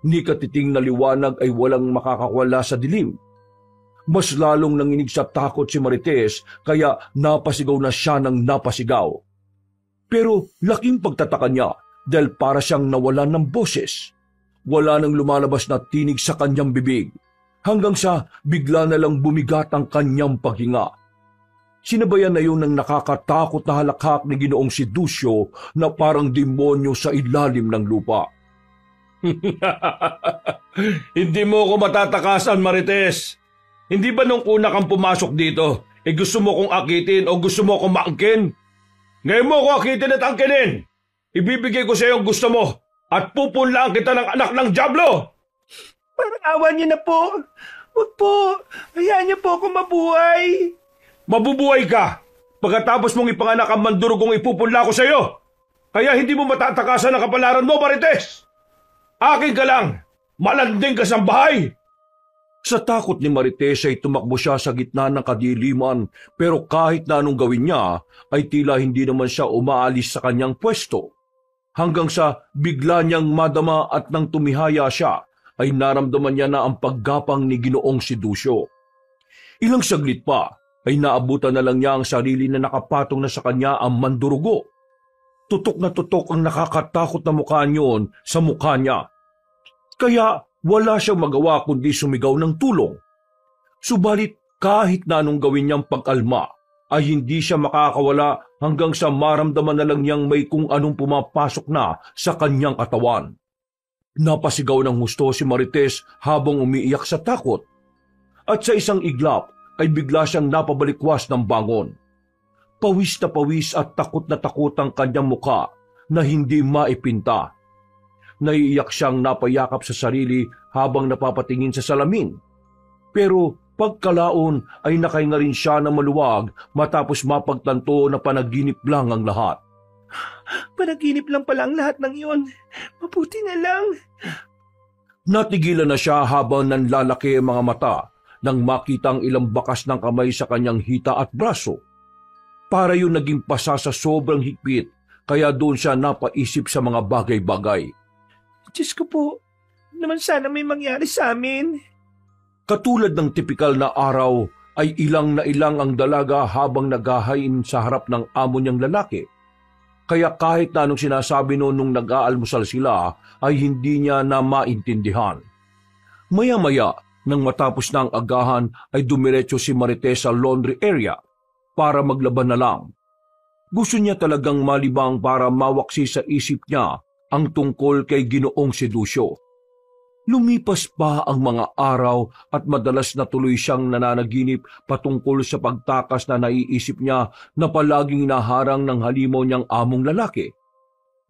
Ni katiting na liwanag ay walang makakawala sa dilim. Mas lalong nanginig sa takot si Marites kaya napasigaw na siya ng napasigaw. Pero laking pagtataka niya dahil para siyang nawalan ng boses. Wala nang lumalabas na tinig sa kanyang bibig. Hanggang sa bigla na lang bumigat ang kanyang paghinga. Sinabayan na yun ng nakakatakot na halakhak ni Ginoong si Ducio na parang demonyo sa ilalim ng lupa. Hindi mo ko matatakasan, Marites. Hindi ba nung una kang pumasok dito, gusto mo kong akitin o gusto mo kong maangkin? Ngayon mo ko akitin at angkinin. Ibibigay ko sa iyo ang gusto mo at pupunlaan kita ng anak ng dyablo. Parang awa niyo na po. Huwag po. Hayaan niyo po ako mabuhay. Mabubuhay ka pagkatapos mong ipanganak ang mandurugong ipupunla ko sa iyo. Kaya hindi mo matatakasan ang kapalaran mo, Marites. Akin ka lang. Malanding ka sa bahay. Sa takot ni Marites ay tumakbo siya sa gitna ng kadiliman pero kahit na anong gawin niya ay tila hindi naman siya umaalis sa kanyang pwesto. Hanggang sa bigla niyang madama at nang tumihaya siya ay naramdaman niya na ang paggapang ni Ginoong si Ducio. Ilang saglit pa ay naabutan na lang niya ang sarili na nakapatong na sa kanya ang mandurugo. Tutok na tutok ang nakakatakot na mukha niyon sa mukha niya. Kaya wala siyang magawa kundi sumigaw ng tulong. Subalit kahit na anong gawin niyang pag-alma, ay hindi siya makakawala hanggang sa maramdaman na lang niyang may kung anong pumapasok na sa kanyang katawan. Napasigaw ng husto si Marites habang umiiyak sa takot. At sa isang iglap ay bigla siyang napabalikwas ng bangon. Pawis at takot na takot ang kanyang muka na hindi maipinta. Naiiyak siyang napayakap sa sarili habang napapatingin sa salamin. Pero pagkalaon ay nakahinga rin siya ng maluwag matapos mapagtanto na panaginip lang ang lahat. Panaginip lang pala ang lahat ng iyon. Mabuti na lang. Natigilan na siya habang nanlalaki ang mga mata nang makita ang ilang bakas ng kamay sa kanyang hita at braso. Para yun naging pasa sa sobrang higpit kaya doon siya napaisip sa mga bagay-bagay. Diyos ko po, naman sana may mangyari sa amin. Katulad ng tipikal na araw ay ilang na ilang ang dalaga habang naghahain sa harap ng amo niyang lalaki. Kaya kahit na anong sinasabi noon nung nag-aalmusal sila ay hindi niya na maintindihan. Maya-maya, nang matapos na ang agahan ay dumiretso si Marites sa laundry area para maglaban na lang. Gusto niya talagang malibang para mawaksi sa isip niya ang tungkol kay Ginoong si Ducio. Lumipas pa ang mga araw at madalas na tuloy siyang nananaginip patungkol sa pagtakas na naiisip niya na palaging naharang ng halimaw niyang among lalaki.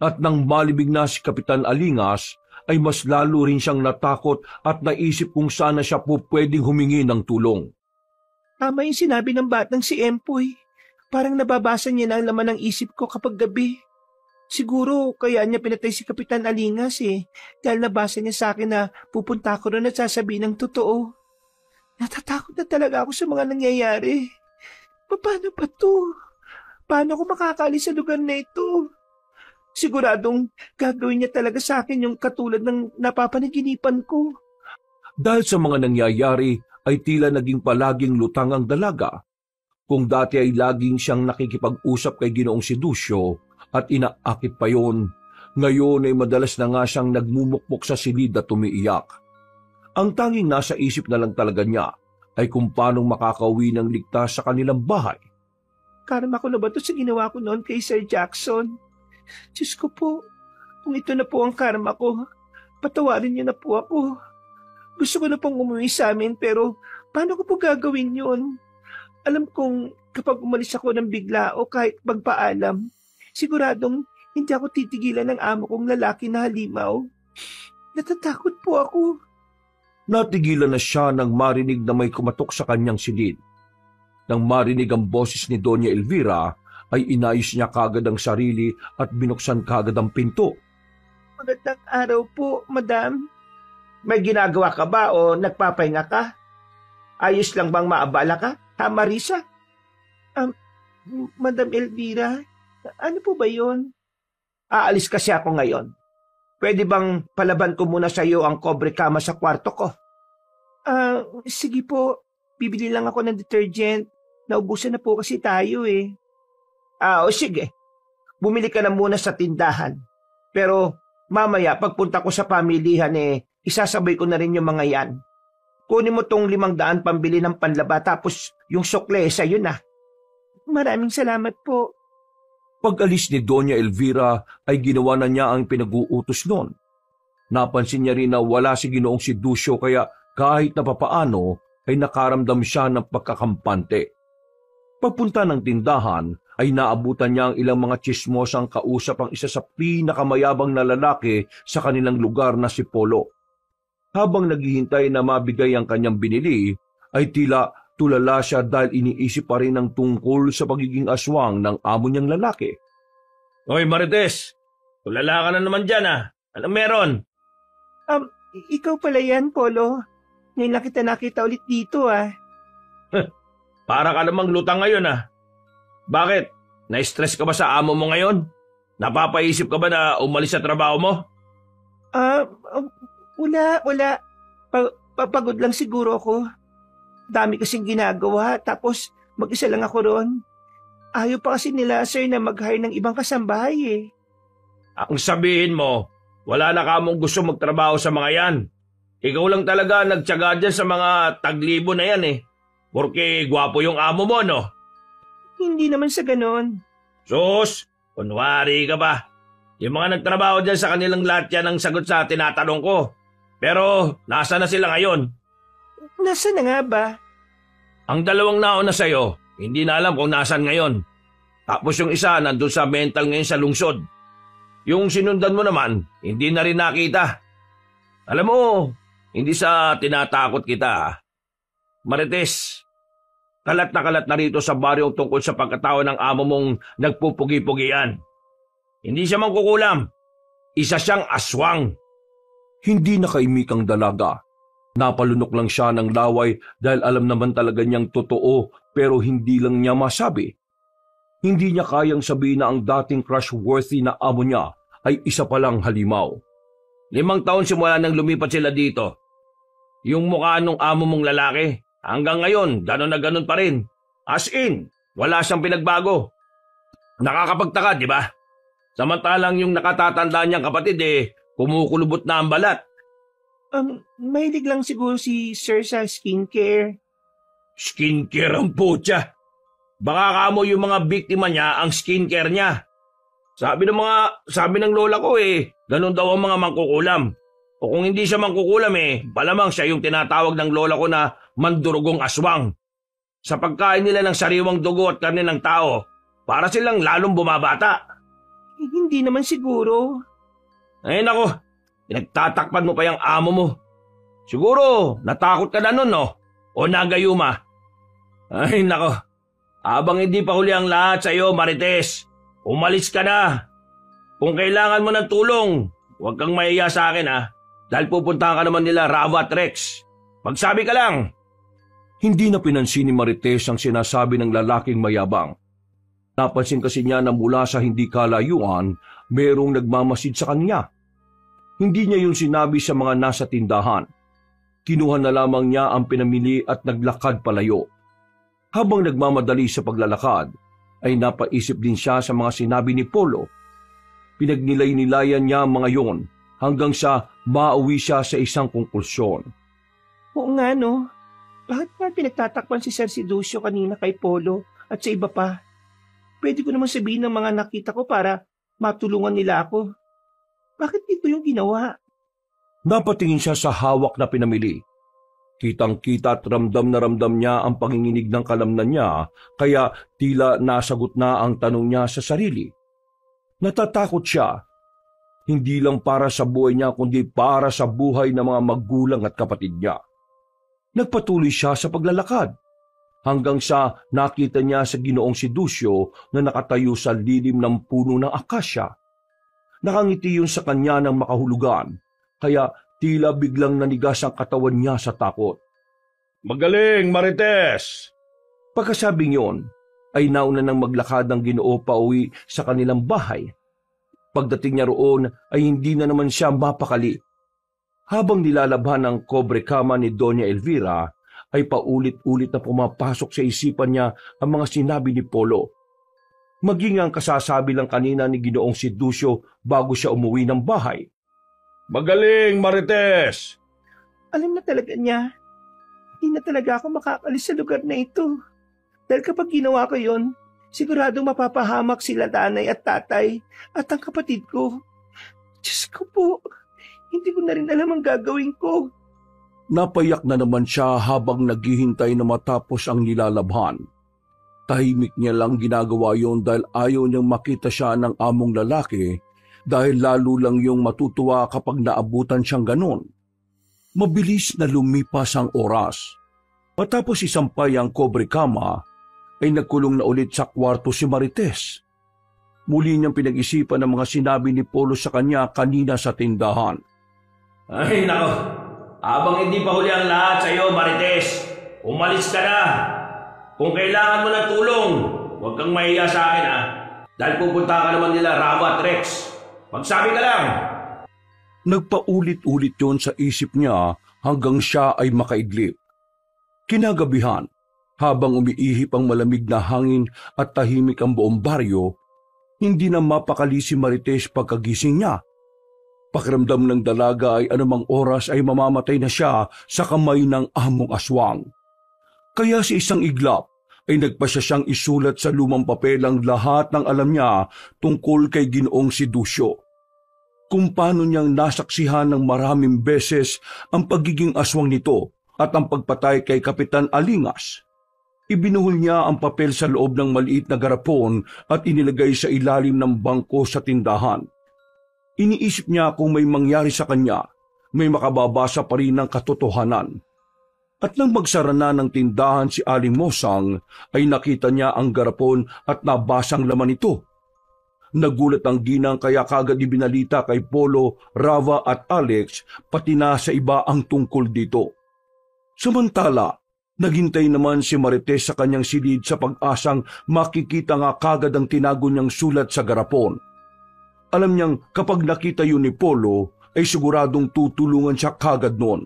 At nang malibig na si Kapitan Alingas, ay mas lalo rin siyang natakot at naisip kung sana siya po pwedeng humingi ng tulong. Tama yung sinabi ng batang si Empoy. Parang nababasa niya na ang laman ng isip ko kapag gabi. Siguro kaya niya pinatay si Kapitan Alingas dahil nabasa niya sa akin na pupunta ko ron at sasabihin ng totoo. Natatakot na talaga ako sa mga nangyayari. Paano ba to? Paano ako makakaalis sa lugar na ito? Siguradong gagawin niya talaga sa akin yung katulad ng napapanaginipan ko. Dahil sa mga nangyayari ay tila naging palaging lutang ang dalaga. Kung dati ay laging siyang nakikipag-usap kay Ginoong si Ducio at inaakit pa yon, ngayon ay madalas na nga siyang nagmumukmok sa silid at umiiyak. Ang tanging nasa isip na lang talaga niya ay kung paanong makakauwi ng ligtas sa kanilang bahay. Karma ko na ba ito sa ginawa ko noon kay Sir Jackson? Diyos ko po, kung ito na po ang karma ko, patawarin niyo na po ako. Gusto ko na pong umuwi sa amin pero paano ko po gagawin yun? Alam kong kapag umalis ako ng bigla o kahit magpaalam, siguradong hindi ako titigilan ng amo kong lalaki na halimaw. Natatakot po ako. Natigilan na siya nang marinig na may kumatok sa kanyang silid. Nang marinig ang boses ni Doña Elvira, ay inayos niya kagad ang sarili at binuksan kagad ang pinto. Magandang araw po, madam. May ginagawa ka ba o nagpapahinga ka? Ayos lang bang maabala ka? Ha, Marisa? Madam Elvira, ano po ba yun? Aalis kasi ako ngayon. Pwede bang palaban ko muna sa iyo ang kobre kama sa kwarto ko? Sige po. Bibili lang ako ng detergent. Naubusan na po kasi tayo eh. O sige. Bumili ka na muna sa tindahan. Pero mamaya pagpunta ko sa pamilihan isasabay ko na rin yung mga yan. Kunin mo tong 500 pambili ng panlaba tapos yung sukle sa'yo na. Maraming salamat po. Pag-alis ni Doña Elvira ay ginawa na niya ang pinag-uutos noon. Napansin niya rin na wala si Ginoong si Ducio kaya kahit na papaano ay nakaramdam siya ng pagkakampante. Pagpunta ng tindahan ay naabutan niya ang ilang mga tsismosang kausap ang isa sa pinakamayabang na lalaki sa kanilang lugar na si Polo. Habang naghihintay na mabigay ang kanyang binili, ay tila tulala siya dahil iniisip pa rin ang tungkol sa pagiging aswang ng amo niyang lalaki. Hoy Marites, tulala ka na naman dyan Anong meron? Ikaw pala yan, Polo. Ngayon lang kita nakita ulit dito Para ka namang lutang ngayon Bakit? Na-stress ka ba sa amo mo ngayon? Napapaisip ka ba na umalis sa trabaho mo? Wala. Papagod lang siguro ako. Dami kasing ginagawa, tapos mag-isa lang ako ron. Ayaw pa kasi nila, sir, na mag-hire ng ibang kasambahay eh. Ang sabihin mo, wala na kamong gusto magtrabaho sa mga yan. Ikaw lang talaga nagtyaga dyan sa mga taglibo na yan Porque gwapo yung amo mo, no? Hindi naman sa ganon. Sus, kunwari ka ba? Yung mga nagtrabaho dyan sa kanilang lahat yan ang sagot sa tinatanong ko. Pero, nasa na sila ngayon? Nasa na nga ba? Ang dalawang nauna sa'yo, hindi na alam kung nasan ngayon. Tapos yung isa nandun sa mental ngayon sa lungsod. Yung sinundan mo naman, hindi na rin nakita. Alam mo, hindi sa tinatakot kita. Marites, kalat na rito sa baryong tungkol sa pagkatao ng amo mong nagpupugi-pugian. Hindi siya mangkukulam. Isa siyang aswang. Hindi nakaimik ang dalaga. Napalunok lang siya ng laway dahil alam naman talaga niyang totoo pero hindi lang niya masabi. Hindi niya kayang sabihin na ang dating crush-worthy na amo niya ay isa palang halimaw. 5 taon simula nang lumipat sila dito. Yung mukha nung amo mong lalaki, hanggang ngayon, ganon na ganon pa rin. As in, wala siyang pinagbago. Nakakapagtaka, di ba? Samantalang yung nakatatanda niyang kapatid kumukulubot na ang balat. Mahilig lang siguro si Sir sa skincare. Skincare ang putya. Baka kamo yung mga biktima niya ang skincare niya. Sabi ng lola ko ganun daw ang mga mangkukulam. O kung hindi siya mangkukulam malamang siya yung tinatawag ng lola ko na mandurugong aswang. Sa pagkain nila ng sariwang dugo at karne ng tao, para silang lalong bumabata. Hindi naman siguro. Ay nako, pinagtatakpan mo pa yung amo mo. Siguro, natakot ka na nun, no? O nagayuma. Ay nako, habang hindi pa huli ang lahat sa iyo, Marites, umalis ka na. Kung kailangan mo ng tulong, huwag kang mahiya sa akin dahil pupuntahan ka naman nila Rava at Rex. Magsabi ka lang. Hindi na pinansin ni Marites ang sinasabi ng lalaking mayabang. Napansin kasi niya na mula sa hindi kalayuan, merong nagmamasid sa kanya. Hindi niya yung sinabi sa mga nasa tindahan. Kinuha na lamang niya ang pinamili at naglakad palayo. Habang nagmamadali sa paglalakad, ay napaisip din siya sa mga sinabi ni Polo. Pinagnilay-nilayan niya ang mga yon hanggang sa mauwi siya sa isang konklusyon. Oo nga no, bakit nga pinagtatakpan si Sir Siducio kanina kay Polo at sa iba pa? Pwede ko naman sabihin ng mga nakita ko para matulungan nila ako. Bakit dito yung ginawa? Napatingin siya sa hawak na pinamili. Kitang-kita at ramdam na ramdam niya ang panginginig ng kalamnan niya, kaya tila nasagot na ang tanong niya sa sarili. Natatakot siya, hindi lang para sa buhay niya kundi para sa buhay ng mga magulang at kapatid niya. Nagpatuloy siya sa paglalakad, hanggang sa nakita niya sa Ginoong Siducio na nakatayo sa lilim ng puno ng akasya. Nakangiti yun sa kanya ng makahulugan, kaya tila biglang nanigas ang katawan niya sa takot. Magaling, Marites! Pagkasabing yon, ay nauna nang maglakad ng Ginoo pauwi sa kanilang bahay. Pagdating niya roon ay hindi na naman siya mapakali. Habang nilalabhan ang kobre kama ni Doña Elvira, ay paulit-ulit na pumapasok sa isipan niya ang mga sinabi ni Polo. Maging ang kasasabi lang kanina ni Ginoong Siducio bago siya umuwi ng bahay. Magaling, Marites! Alam na talaga niya, hindi na talaga ako makakalis sa lugar na ito. Dahil kapag ginawa ko yon, siguradong mapapahamak sila nanay at tatay at ang kapatid ko. Diyos ko po, hindi ko na rin alam ang gagawin ko. Napayak na naman siya habang naghihintay na matapos ang nilalabhan. Tahimik niya lang ginagawa yon dahil ayaw niyang makita siya ng among lalaki, dahil lalo lang yung matutuwa kapag naabutan siyang ganon. Mabilis na lumipas ang oras. Matapos isampay ang kobre kama, ay nagkulong na ulit sa kwarto si Marites. Muli niyang pinag-isipan ang mga sinabi ni Polo sa kanya kanina sa tindahan. Ay, nako! Habang hindi pa huli ang lahat sa iyo, Marites, umalis ka na! Kung kailangan mo ng tulong, huwag kang mahiya sa akin, ha? Dahil pupunta ka naman nila Rava at Rex. Magsabi ka lang! Nagpaulit-ulit yon sa isip niya hanggang siya ay makaidlip. Kinagabihan, habang umiihip ang malamig na hangin at tahimik ang buong baryo, hindi na mapakali si Marites pagkagising niya. Pakiramdam ng dalaga ay anumang oras ay mamamatay na siya sa kamay ng among aswang. Kaya sa isang iglap ay nagpasya siyang isulat sa lumang papel ang lahat ng alam niya tungkol kay Ginoong Siducio. Kung paano niyang nasaksihan ng maraming beses ang pagiging aswang nito at ang pagpatay kay Kapitan Alingas. Ibinuhol niya ang papel sa loob ng maliit na garapon at inilagay sa ilalim ng bangko sa tindahan. Iniisip niya kung may mangyari sa kanya, may makababasa pa rin ng katotohanan. At nang magsara na ng tindahan si Aling Mosang, ay nakita niya ang garapon at nabasang laman ito. Nagulat ang ginang kaya kagad ibinalita kay Polo, Rava at Alex, pati na sa iba ang tungkol dito. Samantala, naghintay naman si Marites sa kanyang silid sa pag-asang makikita nga kagad ang tinago niyang sulat sa garapon. Alam niyang kapag nakita yun ni Polo, ay siguradong tutulungan siya kagad noon.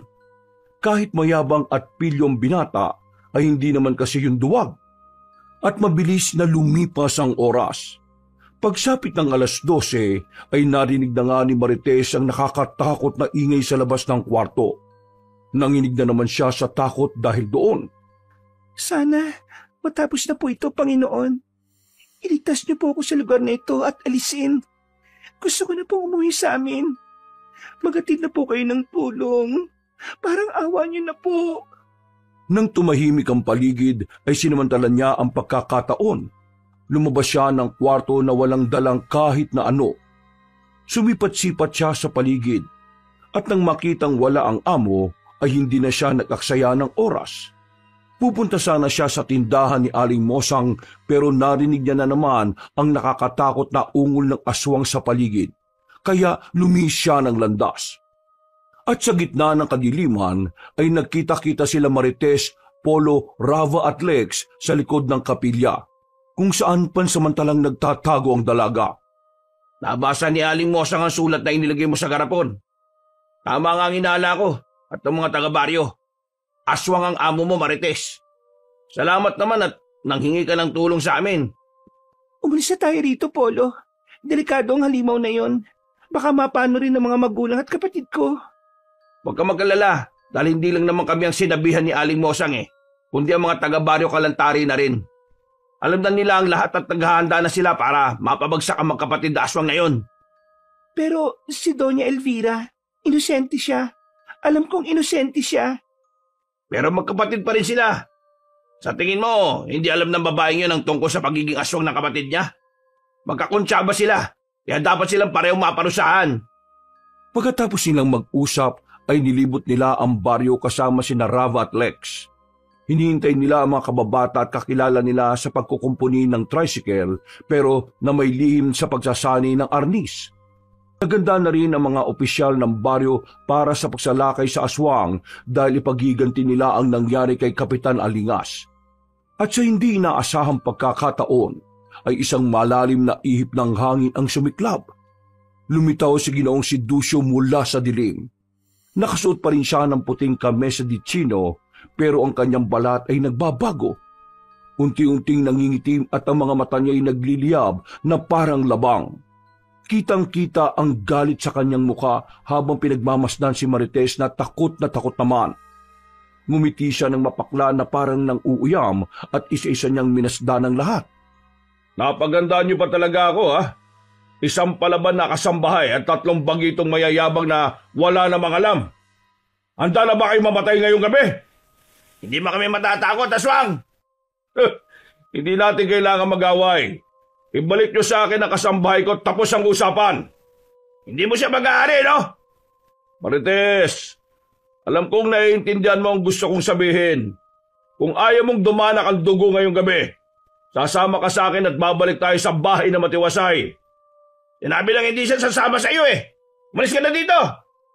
Kahit mayabang at pilyong binata, ay hindi naman kasi yung duwag. At mabilis na lumipas ang oras. Pagsapit ng 12:00, ay narinig na nga ni Marites ang nakakatakot na ingay sa labas ng kwarto. Nanginig na naman siya sa takot dahil doon. Sana matapos na po ito, Panginoon. Iligtas niyo po ako sa lugar na ito at alisin. Gusto ko na po umuwi sa amin. Magatid na po kayo ng tulong. Parang awa niyo na po. Nang tumahimik ang paligid, ay sinamantala niya ang pagkakataon. Lumabas siya ng kwarto na walang dalang kahit na ano. Sumipat-sipat siya sa paligid. At nang makitang wala ang amo, ay hindi na siya nag-aksaya ng oras. Pupunta sana siya sa tindahan ni Aling Mosang pero narinig niya na naman ang nakakatakot na ungol ng aswang sa paligid. Kaya lumihis siya ng landas. At sa gitna ng kadiliman ay nagkita-kita sila Marites, Polo, Rava at Lex sa likod ng kapilya. kung saan pansamantalang nagtatago ang dalaga. Nabasa ni Aling Mosang ang sulat na inilagay mo sa garapon. Tama nga ang inala ko at ang mga taga-baryo. Aswang ang amo mo, Marites. Salamat naman at nanghingi ka ng tulong sa amin. Umalis na tayo rito, Polo. Delikado ang halimaw na yon. Baka mapano rin ng mga magulang at kapatid ko. Huwag ka mag-alala dahil hindi lang naman kami ang sinabihan ni Aling Mosang kundi ang mga taga-baryo Kalantari na rin. Alam na nila ang lahat at naghahanda na sila para mapabagsak ang magkapatid na aswang na yon. Pero si Doña Elvira, inosente siya. Alam kong inosente siya. Pero magkapatid pa rin sila. Sa tingin mo, hindi alam ng babaeng yun ang tungkol sa pagiging aswang ng kapatid niya? Magkakuntsaba sila, kaya dapat silang parehong maparusahan. Pagkatapos nilang mag-usap, ay nilibot nila ang baryo kasama sina Rava at Lex. Hinihintay nila ang mga kababata at kakilala nila sa pagkukumpuni ng tricycle pero na may lihim sa pagsasani ng arnis. Naganda na rin ang mga opisyal ng baryo para sa pagsalakay sa aswang dahil ipagiganti nila ang nangyari kay Kapitan Alingas. At sa hindi inaasahang pagkakataon ay isang malalim na ihip ng hangin ang sumiklab. Lumitaw si Ginoong si Ducio mula sa dilim. Nakasuot pa rin siya ng puting kamesa di chino pero ang kanyang balat ay nagbabago. Unti-unting nangingitim at ang mga mata niya ay nagliliyab na parang labang. Kitang-kita ang galit sa kanyang muka habang pinagmamasdan si Marites na takot naman. Ngumiti siya ng mapakla na parang nang uuyam at isa-isa niyang minasdan ng lahat. Napagandaan niyo pa talaga ako, ha? Isang palaban na kasambahay at 3 bagitong mayayabang na wala namang alam. Handa na ba kayo mamatay ngayong gabi? Hindi ba kami matatakot, aswang? Hindi natin kailangan mag-away. Ibalik niyo sa akin ang kasambahay ko tapos ang usapan. Hindi mo siya mag-aari, no? Marites, alam kong naiintindihan mo ang gusto kong sabihin. Kung ayaw mong dumanak ang dugo ngayong gabi, sasama ka sa akin at babalik tayo sa bahay na matiwasay. Sinabi lang hindi siya sasama sa iyo Umalis ka na dito.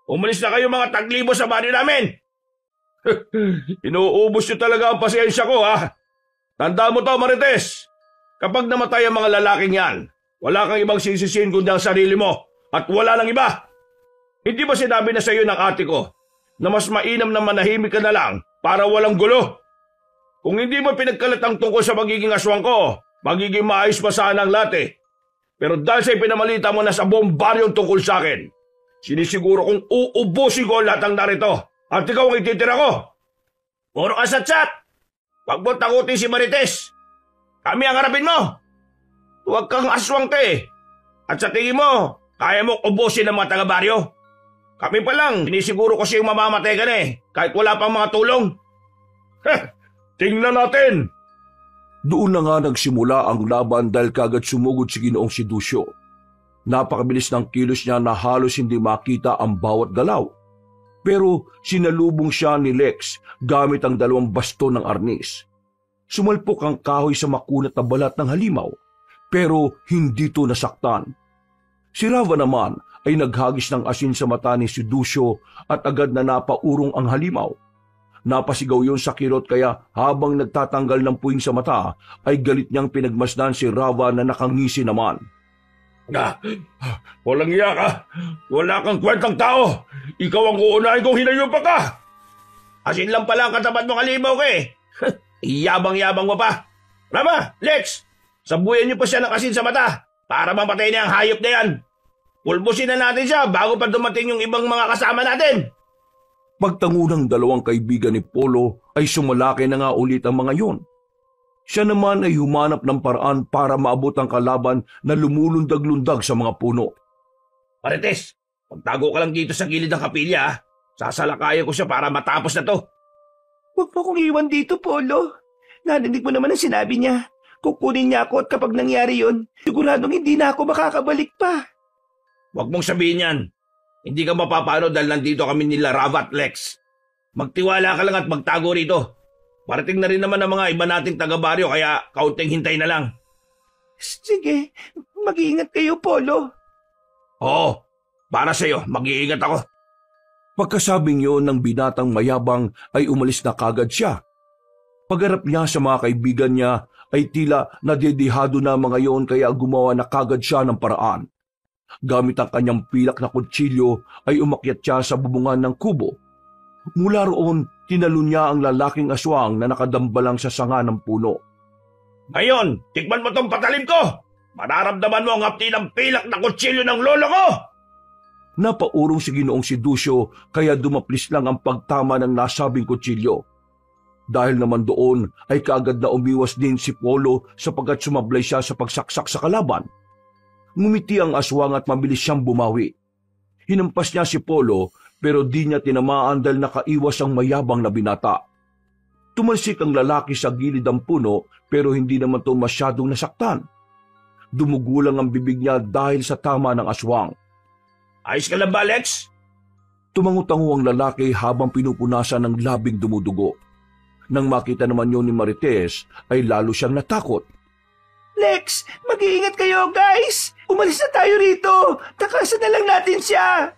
Umalis na kayo mga taglibo sa baryo namin. Inuubos niyo talaga ang pasensya ko, ha? Tanda mo to, Marites. Kapag namatay ang mga lalaking yan, wala kang ibang sisisihin kundi ang sarili mo at wala nang iba. Hindi ba sinabi na sa iyo ng ate ko na mas mainam na manahimik ka na lang para walang gulo? Kung hindi mo pinagkalat ang tungkol sa pagiging aswang ko, magiging maayos pa sana ang lahat Pero dahil sa ipinamalita mo na sa buong baryo tungkol sa akin, sinisiguro kong uubusin ko lahat ang narito at ikaw ang ititira ko. Puro ka satsat! Huwag mo takutin si Marites. Kami ang harapin mo. Huwag kang aswang At sa tingin mo, kaya mo ubusin ng mga taga-baryo. Kami pa lang, sinisiguro ko siyang mamamatay ka kahit wala pang mga tulong. Tingnan natin! Doon na nga nagsimula ang laban dahil kagad sumugod si Ginoong si Ducio. Napakabilis ng kilos niya na halos hindi makita ang bawat galaw. Pero sinalubong siya ni Lex gamit ang 2 baston ng arnis. Sumalpok ang kahoy sa makunat na balat ng halimaw, pero hindi ito nasaktan. Si Rava naman ay naghagis ng asin sa mata ni si Ducio at agad na napaurong ang halimaw. Napasigaw yun sa kirot kaya habang nagtatanggal ng puwing sa mata ay galit niyang pinagmasdan si Rava na nakangisi naman. Walang iya ka. Wala kang kwentang tao. Ikaw ang uunahin kong hinayupa ka. Asin lang pala ang katapat mo kalimaw ka Iyabang-yabang mo pa. Rama, Lex, sabuyan niyo pa siya ng asin sa mata para mamatay niya ang hayop na yan. Pulbusin na natin siya bago pa dumating yung ibang mga kasama natin. Pagtango ng 2 kaibigan ni Polo ay sumalaki na nga ulit ang mga yon. Siya naman ay humanap ng paraan para maabot ang kalaban na lumulundag-lundag sa mga puno. Marites, magtago ka lang dito sa gilid ng kapilya. Sasalakayan ko siya para matapos na to. Huwag mo kong iwan dito, Polo. Narinig mo naman ang sinabi niya. Kukunin niya ako at kapag nangyari yun, siguradong hindi na ako makakabalik pa. Huwag mong sabihin yan. Hindi ka mapapano dahil nandito kami nila Rava at Lex. Magtiwala ka lang at magtago rito. Parating na rin naman ang mga iba nating taga-baryo kaya kaunting hintay na lang. Sige, mag-iingat kayo, Polo. Oo, para sa'yo, mag-iingat ako. Pagkasabing yun ng binatang mayabang ay umalis na kagad siya. Pagharap niya sa mga kaibigan niya ay tila nadedihado na mga yon kaya gumawa na kagad siya ng paraan. Gamit ang kanyang pilak na kutsilyo ay umakyat siya sa bubungan ng kubo. Mula roon, tinalo niya ang lalaking aswang na nakadambalang sa sanga ng puno. Ngayon, tikman mo tong patalim ko! Mararamdaman mo ang hapti ng pilak na kutsilyo ng lolo ko! Napaurong si Ginoong Sidusyo kaya dumaplis lang ang pagtama ng nasabing kutsilyo. Dahil naman doon ay kaagad na umiwas din si Polo sapagkat sumablay siya sa pagsaksak sa kalaban. Ngumiti ang aswang at mabilis siyang bumawi. Hinampas niya si Polo pero di niya tinamaan dahil nakaiwas ang mayabang na binata. Tumalsik ang lalaki sa gilid ng puno pero hindi naman ito masyadong nasaktan. Dumugulang ang bibig niya dahil sa tama ng aswang. Ayos ka lang ba, Lex? Tumangutango ang lalaki habang pinupunasan ng labing dumudugo. Nang makita naman yun ni Marites, ay lalo siyang natakot. Lex, mag-iingat kayo, guys! Umalis na tayo rito! Takasan na lang natin siya!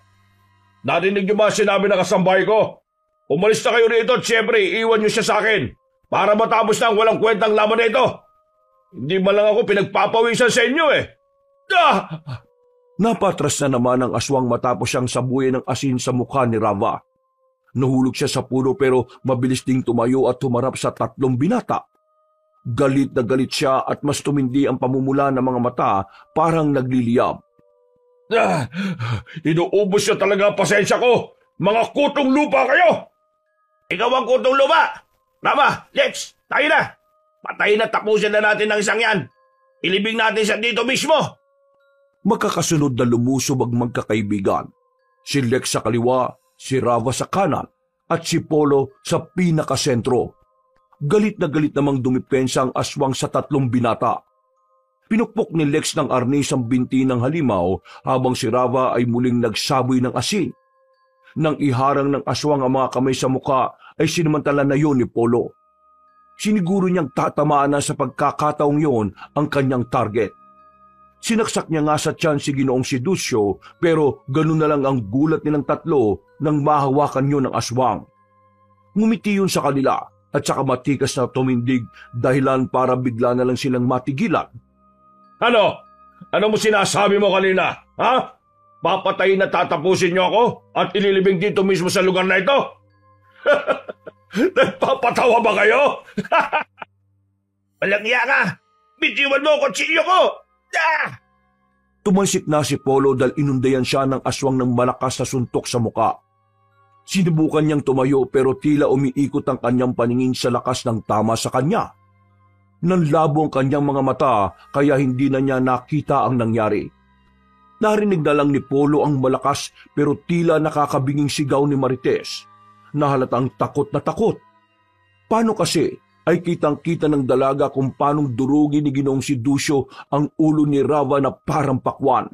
Narinig niyo ba sinabi ng kasambahay ko? Umalis na kayo rito at syempre iwan niyo siya sa akin para matapos na ang walang kwentang laman na ito. Hindi man lang ako pinagpapawisan sa inyo eh. Ah! Napatras na naman ang aswang matapos siyang sabuyan ng asin sa mukha ni Rava. Nahulog siya sa puno pero mabilis ding tumayo at humarap sa 3 binata. Galit na galit siya at mas tumindi ang pamumula ng mga mata parang nagliliyab. Inuubos niyo talaga ang pasensya ko. Mga kutong lupa kayo! Ikaw ang kutong lupa! Rava, Lex, tayo na! Patayin na tapusin na natin ang isang yan. Ilibing natin siya dito mismo. Magkakasunod na lumusob ang magkakaibigan. Si Lex sa kaliwa, si Rava sa kanan, at si Polo sa pinakasentro. Galit na galit namang dumipensa ang aswang sa 3 binata. Pinukpok ni Lex ng arnis ang binti ng halimaw habang si Rava ay muling nagsaboy ng asin. Nang iharang ng aswang ang mga kamay sa muka ay sinamantala na yun ni Polo. Siniguro niyang tatamaan na sa pagkakataong yon ang kanyang target. Sinaksak niya nga sa tiyan si Ginoong Sidusyo pero ganun na lang ang gulat nilang 3 nang mahawakan yun ng aswang. Ngumiti yun sa kanila at saka matikas na tumindig dahilan para bigla na lang silang matigilan. Ano? Ano mo sinasabi mo kanina? Ha? Papatayin na tatapusin niyo ako at ililibing dito mismo sa lugar na ito? Nagpapatawa ba kayo? Walang iya ka! Bitiwan mo ang kutsilyo ko! Ah! Tumalsik na si Polo dahil inundayan siya ng aswang ng malakas na suntok sa muka. Sinubukan niyang tumayo pero tila umiikot ang kanyang paningin sa lakas ng tama sa kanya. Nanlabo ang kanyang mga mata kaya hindi na niya nakita ang nangyari. Narinig na lang ni Polo ang malakas pero tila nakakabinging sigaw ni Marites na halatang takot na takot. Paano kasi ay kitang-kita ng dalaga kung paanong durugin ni Ginoong Sidusyo ang ulo ni Rava na parang pakwan.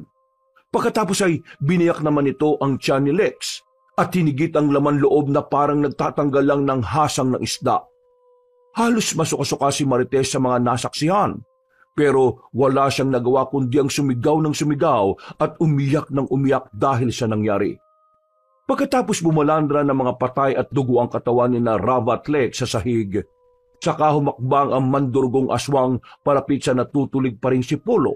Pagkatapos ay biniyak naman ito ang tiyan ni Lex at hinigit ang laman loob na parang nagtatanggal lang ng hasang ng isda. Halos masuka-suka si Marites sa mga nasaksihan, pero wala siyang nagawa kundi ang sumigaw ng sumigaw at umiyak ng umiyak dahil sa nangyari. Pagkatapos bumalandra ng mga patay at dugo ang katawan ni na Rava at Lex sa sahig, saka humakbang ang mandurugong aswang palapit sa natutulig pa rin si Polo.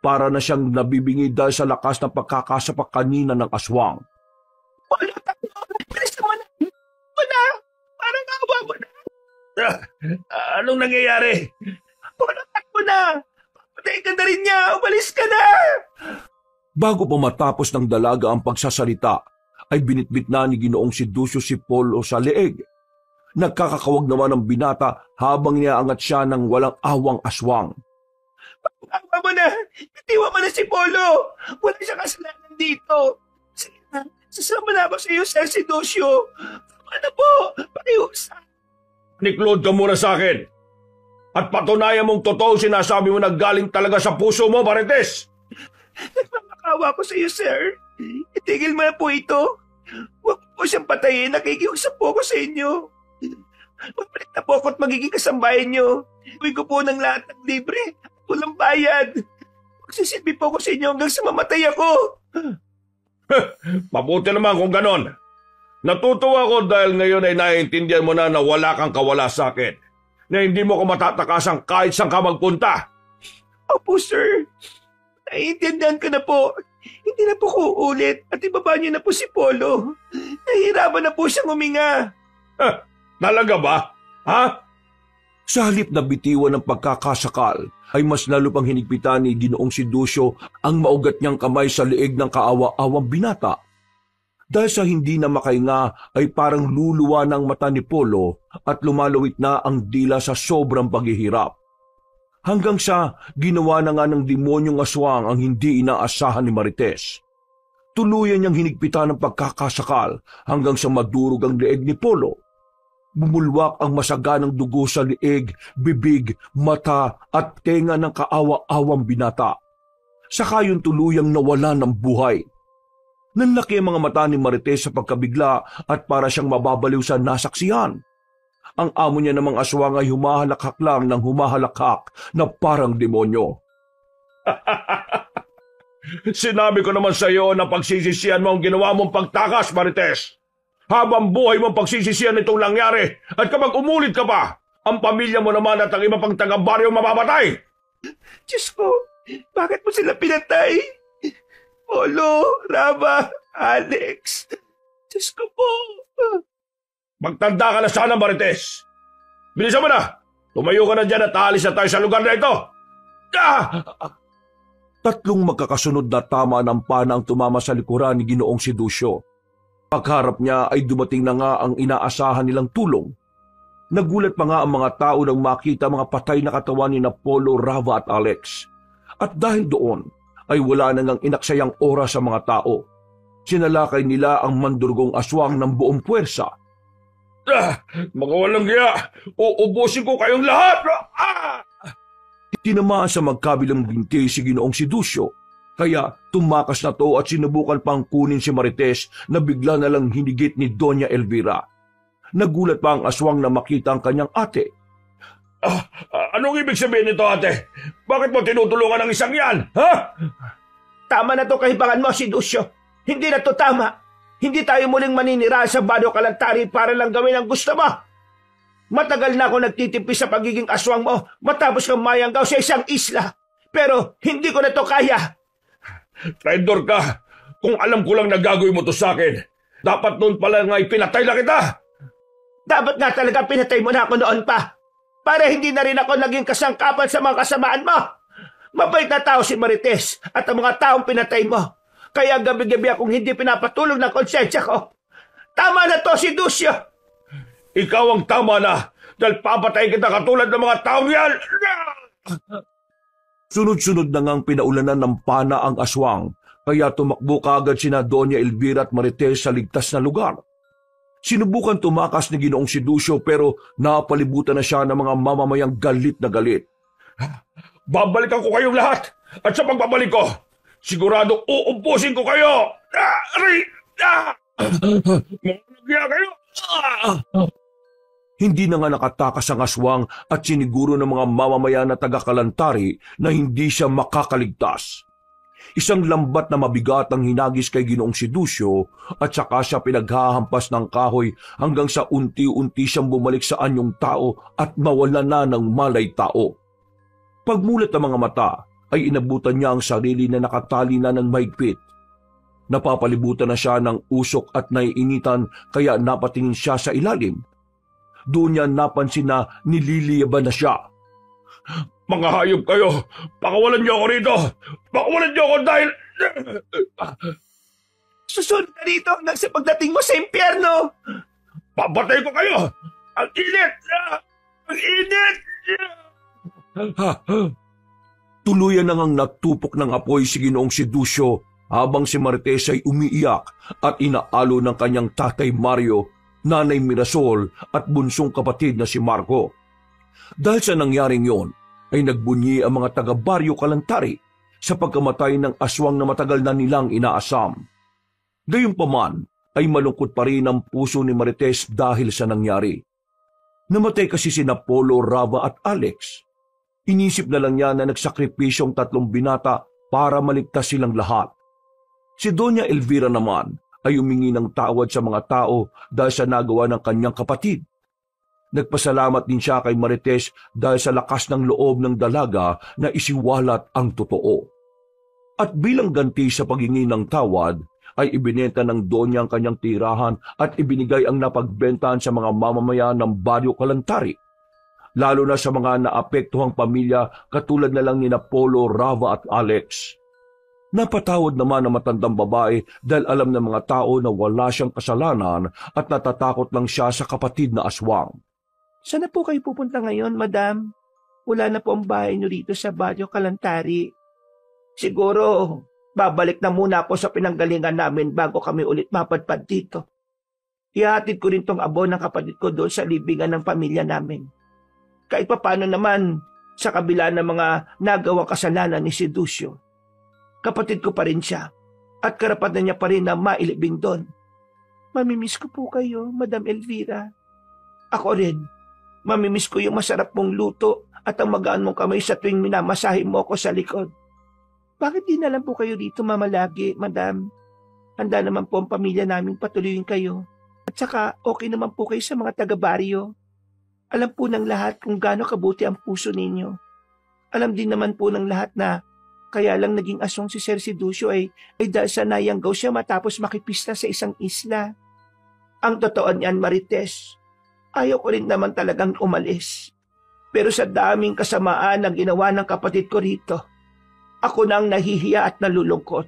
Para na siyang nabibingi dahil sa lakas ng pagkakasapak kanina ng aswang. Polo, takbo! Bilis naman! Wala! Parang awa mo na! Anong nangyayari? Polo, takbo na! Papatayin ka na rin niya! Umalis ka na! Bago pa matapos ng dalaga ang pagsasalita, ay binitbit na ni Ginoong Sidusyo si Polo sa leeg. Nagkakakawag naman ang binata habang niaangat siya ng walang awang aswang. Awa mo na! Bitiwan mo na si Polo! Wala siyang kasalanan dito! Sige na, sasama na ako sa iyo, Sir Sidusyo! Ano po? Pakiusap! Niklod ka muna sa akin. At patunayan mong totoo sinasabi mo na galing talaga sa puso mo, Marites! Nagmamakawa ko sa iyo, sir. Itigil mo na po ito. Huwag po siyang patayin. Nakikiusap po ako sa inyo. Magbalik na po ako at magiging kasambayan niyo. Uwi ko po ng lahat ng libre at walang bayad. Magsisilbi po ako sa inyo hanggang sa mamatay ako. Mabuti naman kung ganon. Natutuwa ko dahil ngayon ay naiintindihan mo na wala kang kawala sa akin. na hindi mo ko matatakasang kahit saan ka magpunta. Opo, sir. Naiintindihan ko na po. Hindi na po ko ulit at ibaba niyo na po si Polo. Nahihirapan na po siyang huminga. Talaga ba? Ha? Sa halip na bitiwan ng pagkakasakal, ay mas lalo pang hinigpitan ni Ginoong si Ducio ang maugat niyang kamay sa liig ng kaawa-awang binata. Dahil sa hindi na makahinga ay parang luluwa ng mata ni Polo at lumalawit na ang dila sa sobrang paghihirap. Hanggang sa ginawa na nga ng demonyong aswang ang hindi inaasahan ni Marites. Tuluyan niyang hinigpitan ng pagkakasakal hanggang sa madurog ang leeg ni Polo. Bumulwak ang masaganang dugo sa lieg, bibig, mata at tenga ng kaawa-awang binata. Saka yung tuluyang nawala ng buhay. Nanlaki ang mga mata ni Marites sa pagkabigla at para siyang mababaliw sa nasaksihan. Ang amo niya namang aswang ay humahalakhak lang ng humahalakhak na parang demonyo. Sinabi ko naman sa iyo na pagsisisihan mo ang ginawa mong pagtakas, Marites. Habang buhay mong pagsisisihan itong nangyari at kapag umulit ka pa, ang pamilya mo naman at ang iba pang taga-baryo mamamatay. Diyos ko, bakit mo sila pinatay? Polo, Rava, Alex. Diyos ko po. Magtanda ka na sana, Marites. Bilisan mo na. Tumayo ka na dyan at aalis na tayo sa lugar na ito. Tatlong magkakasunod na tama ng pana ang tumama sa likuran ni Ginoong si Ducio. Pagharap niya ay dumating na nga ang inaasahan nilang tulong. Nagulat pa nga ang mga tao nang makita mga patay na katawan ni Polo, Rava at Alex. At dahil doon ay wala na ngang inaksayang oras sa mga tao. Sinalakay nila ang mandurugong aswang ng buong puwersa. Mga walang giya! Uubusin ko kayong lahat! Tinamaan sa magkabilang binti si Ginoong si Ducio. Kaya tumakas na to at sinubukan pang kunin si Marites na bigla na lang hinigit ni Doña Elvira. Nagulat pa ang aswang na makita ang kanyang ate. Anong ibig sabihin nito, ate? Bakit mo tinutulungan ang isang yan? Ha? Tama na to kahibangan mo, si Ducio. Hindi na to tama. Hindi tayo muling maninira sa Bado Kalantari para lang gawin ang gusto mo. Matagal na ako nagtitimpi sa pagiging aswang mo matapos kang mayanggaw sa isang isla. Pero hindi ko na to kaya. Traidor ka! Kung alam ko lang na gagawin mo to sa akin, dapat noon pala nga ipinatay na kita! Dapat nga talaga pinatay mo na ako noon pa. Para hindi na rin ako naging kasangkapan sa mga kasamaan mo. Mabait na tao si Marites at ang mga taong pinatay mo. Kaya gabi-gabi akong hindi pinapatulog ng konsensya ko. Tama na to, si Ducio! Ikaw ang tama na dahil papatay kita katulad ng mga taong yan! Sunod-sunod na ngang pinaulanan ng pana ang aswang, kaya tumakbo kaagad sina Doña Elvira at Marites sa ligtas na lugar. Sinubukan tumakas ni Ginoong si Ducio pero napalibutan na siya ng mga mamamayang galit na galit. Babalikan ko kayong lahat at sa pagbabalik ko, siguradong uubusin ko kayo! Mga nagya kayo! Hindi na nga nakatakas ang aswang at siniguro ng mga mamamayan na taga-Kalantari na hindi siya makakaligtas. Isang lambat na mabigat ang hinagis kay Ginoong si Ducio at saka siya pinaghahampas ng kahoy hanggang sa unti-unti siyang bumalik sa anyong tao at mawala na ng malay tao. Pagmulat ng mga mata ay inabutan niya ang sarili na nakatali na ng mahigpit. Napapalibutan na siya ng usok at naiinitan kaya napatingin siya sa ilalim. Doon niya napansin na nililiyaban na siya. Mga hayop kayo! Pakawalan niyo ako rito! Pakawalan niyo ako dahil... Susunod ka rito hanggang sa pagdating mo sa impyerno! Papatay ko kayo! Ang init! Ang init! Tuluyan na ngang natupok ng apoy si Ginoong si Ducio habang si Marites ay umiiyak at inaalo ng kanyang tatay Mario, nanay Mirasol at bunsong kapatid na si Marco. Dahil sa nangyaring yon, ay nagbunyi ang mga taga-Baryo Kalantari sa pagkamatay ng aswang na matagal na nilang inaasam. Gayunpaman ay malungkot pa rin ang puso ni Marites dahil sa nangyari. Namatay kasi sina Polo, Rava at Alex. Inisip na lang niya na nagsakripisyong 3 binata para maligtas silang lahat. Si Doña Elvira naman ay humingi ng tawad sa mga tao dahil sa nagawa ng kanyang kapatid. Nagpasalamat din siya kay Marites dahil sa lakas ng loob ng dalaga na isiwalat ang totoo. At bilang ganti sa paghingi ng tawad, ay ibinenta ng donya ang kanyang tirahan at ibinigay ang napagbentahan sa mga mamamayan ng Baryo Kalantari, lalo na sa mga naapektuhang pamilya katulad na lang ni Polo, Rava at Alex. Napatawad naman ang matandang babae dahil alam ng mga tao na wala siyang kasalanan at natatakot lang siya sa kapatid na aswang. Saan na po kayo pupunta ngayon, madam? Wala na po ang bahay niyo rito sa Baryo Kalantari. Siguro, babalik na muna ako sa pinanggalingan namin bago kami ulit mapadpad dito. Ihatid ko rin tong abo ng kapatid ko doon sa libingan ng pamilya namin. Kahit paano naman, sa kabila ng mga nagawang kasalanan ni si Ducio, kapatid ko pa rin siya at karapatan niya pa rin na mailibing doon. Mamimiss ko po kayo, Madam Elvira. Ako rin, mamimiss ko yung masarap mong luto at ang magaan mong kamay sa tuwing minamasahe mo ako sa likod. Bakit di na lang po kayo dito mamalagi, Madam? Handa naman po ang pamilya naming patuloyin kayo. At saka okay naman po kayo sa mga taga-baryo. Alam po ng lahat kung gaano kabuti ang puso ninyo. Alam din naman po ng lahat na kaya lang naging aswang si Sir Siducio ay dahil sa nayanggaw siya matapos makipista sa isang isla. Ang totoo niyan, Marites, ayaw ko rin naman talagang umalis. Pero sa daming kasamaan na ginawa ng kapatid ko rito, ako na ang nahihiya at nalulungkot.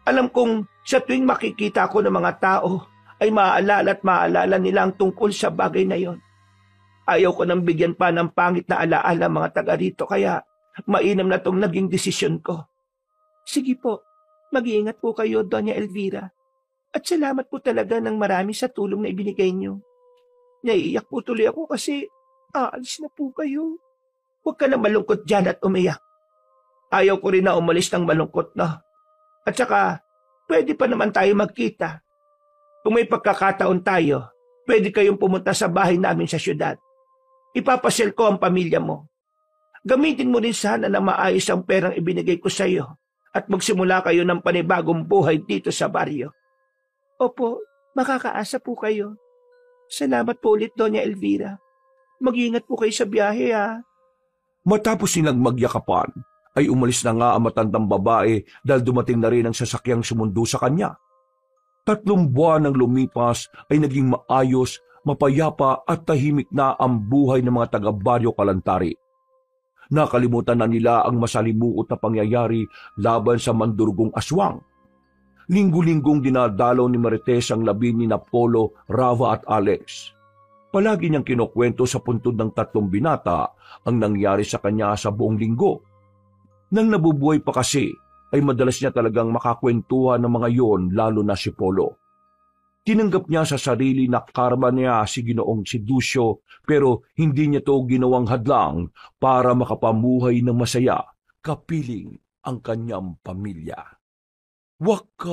Alam kong sa tuwing makikita ko ng mga tao ay maaalala nila ang tungkol sa bagay na yon. Ayaw ko nang bigyan pa ng pangit na alaala mga taga rito kaya mainam na tong naging desisyon ko. Sige po, mag-iingat po kayo, Doña Elvira. At salamat po talaga ng marami sa tulong na ibinigay niyo. Naiiyak po tuloy ako kasi aalis na po kayo. Huwag ka na malungkot dyan at umiyak. Ayaw ko rin na umalis ng malungkot na. At saka, pwede pa naman tayo magkita. Kung may pagkakataon tayo, pwede kayong pumunta sa bahay namin sa syudad. Ipapasyal ko ang pamilya mo. Gamitin mo rin sana na maayos ang perang ibinigay ko sa iyo at magsimula kayo ng panibagong buhay dito sa baryo. Opo, makakaasa po kayo. Salamat po ulit, Doña Elvira. Mag-iingat po kayo sa biyahe, ha. Matapos silang magyakapan, ay umalis na nga ang matandang babae dahil dumating na rin ang sasakyang sumundo sa kanya. 3 buwan nang lumipas ay naging maayos, mapayapa at tahimik na ang buhay ng mga taga-Baryo Kalantari. Nakalimutan na nila ang masalimuot na pangyayari laban sa mandurugong aswang. Linggo-linggong dinadalaw ni Marites ang labi ni Polo, Rava at Alex. Palagi niyang kinukwento sa puntod ng 3 binata ang nangyari sa kanya sa buong linggo. Nang nabubuhay pa kasi, ay madalas niya talagang makakwentuhan ng mga yon lalo na si Polo. Tinanggap niya sa sarili na karma niya si Ginoong si Ducio pero hindi niya to ginawang hadlang para makapamuhay ng masaya kapiling ang kanyang pamilya. Wakas!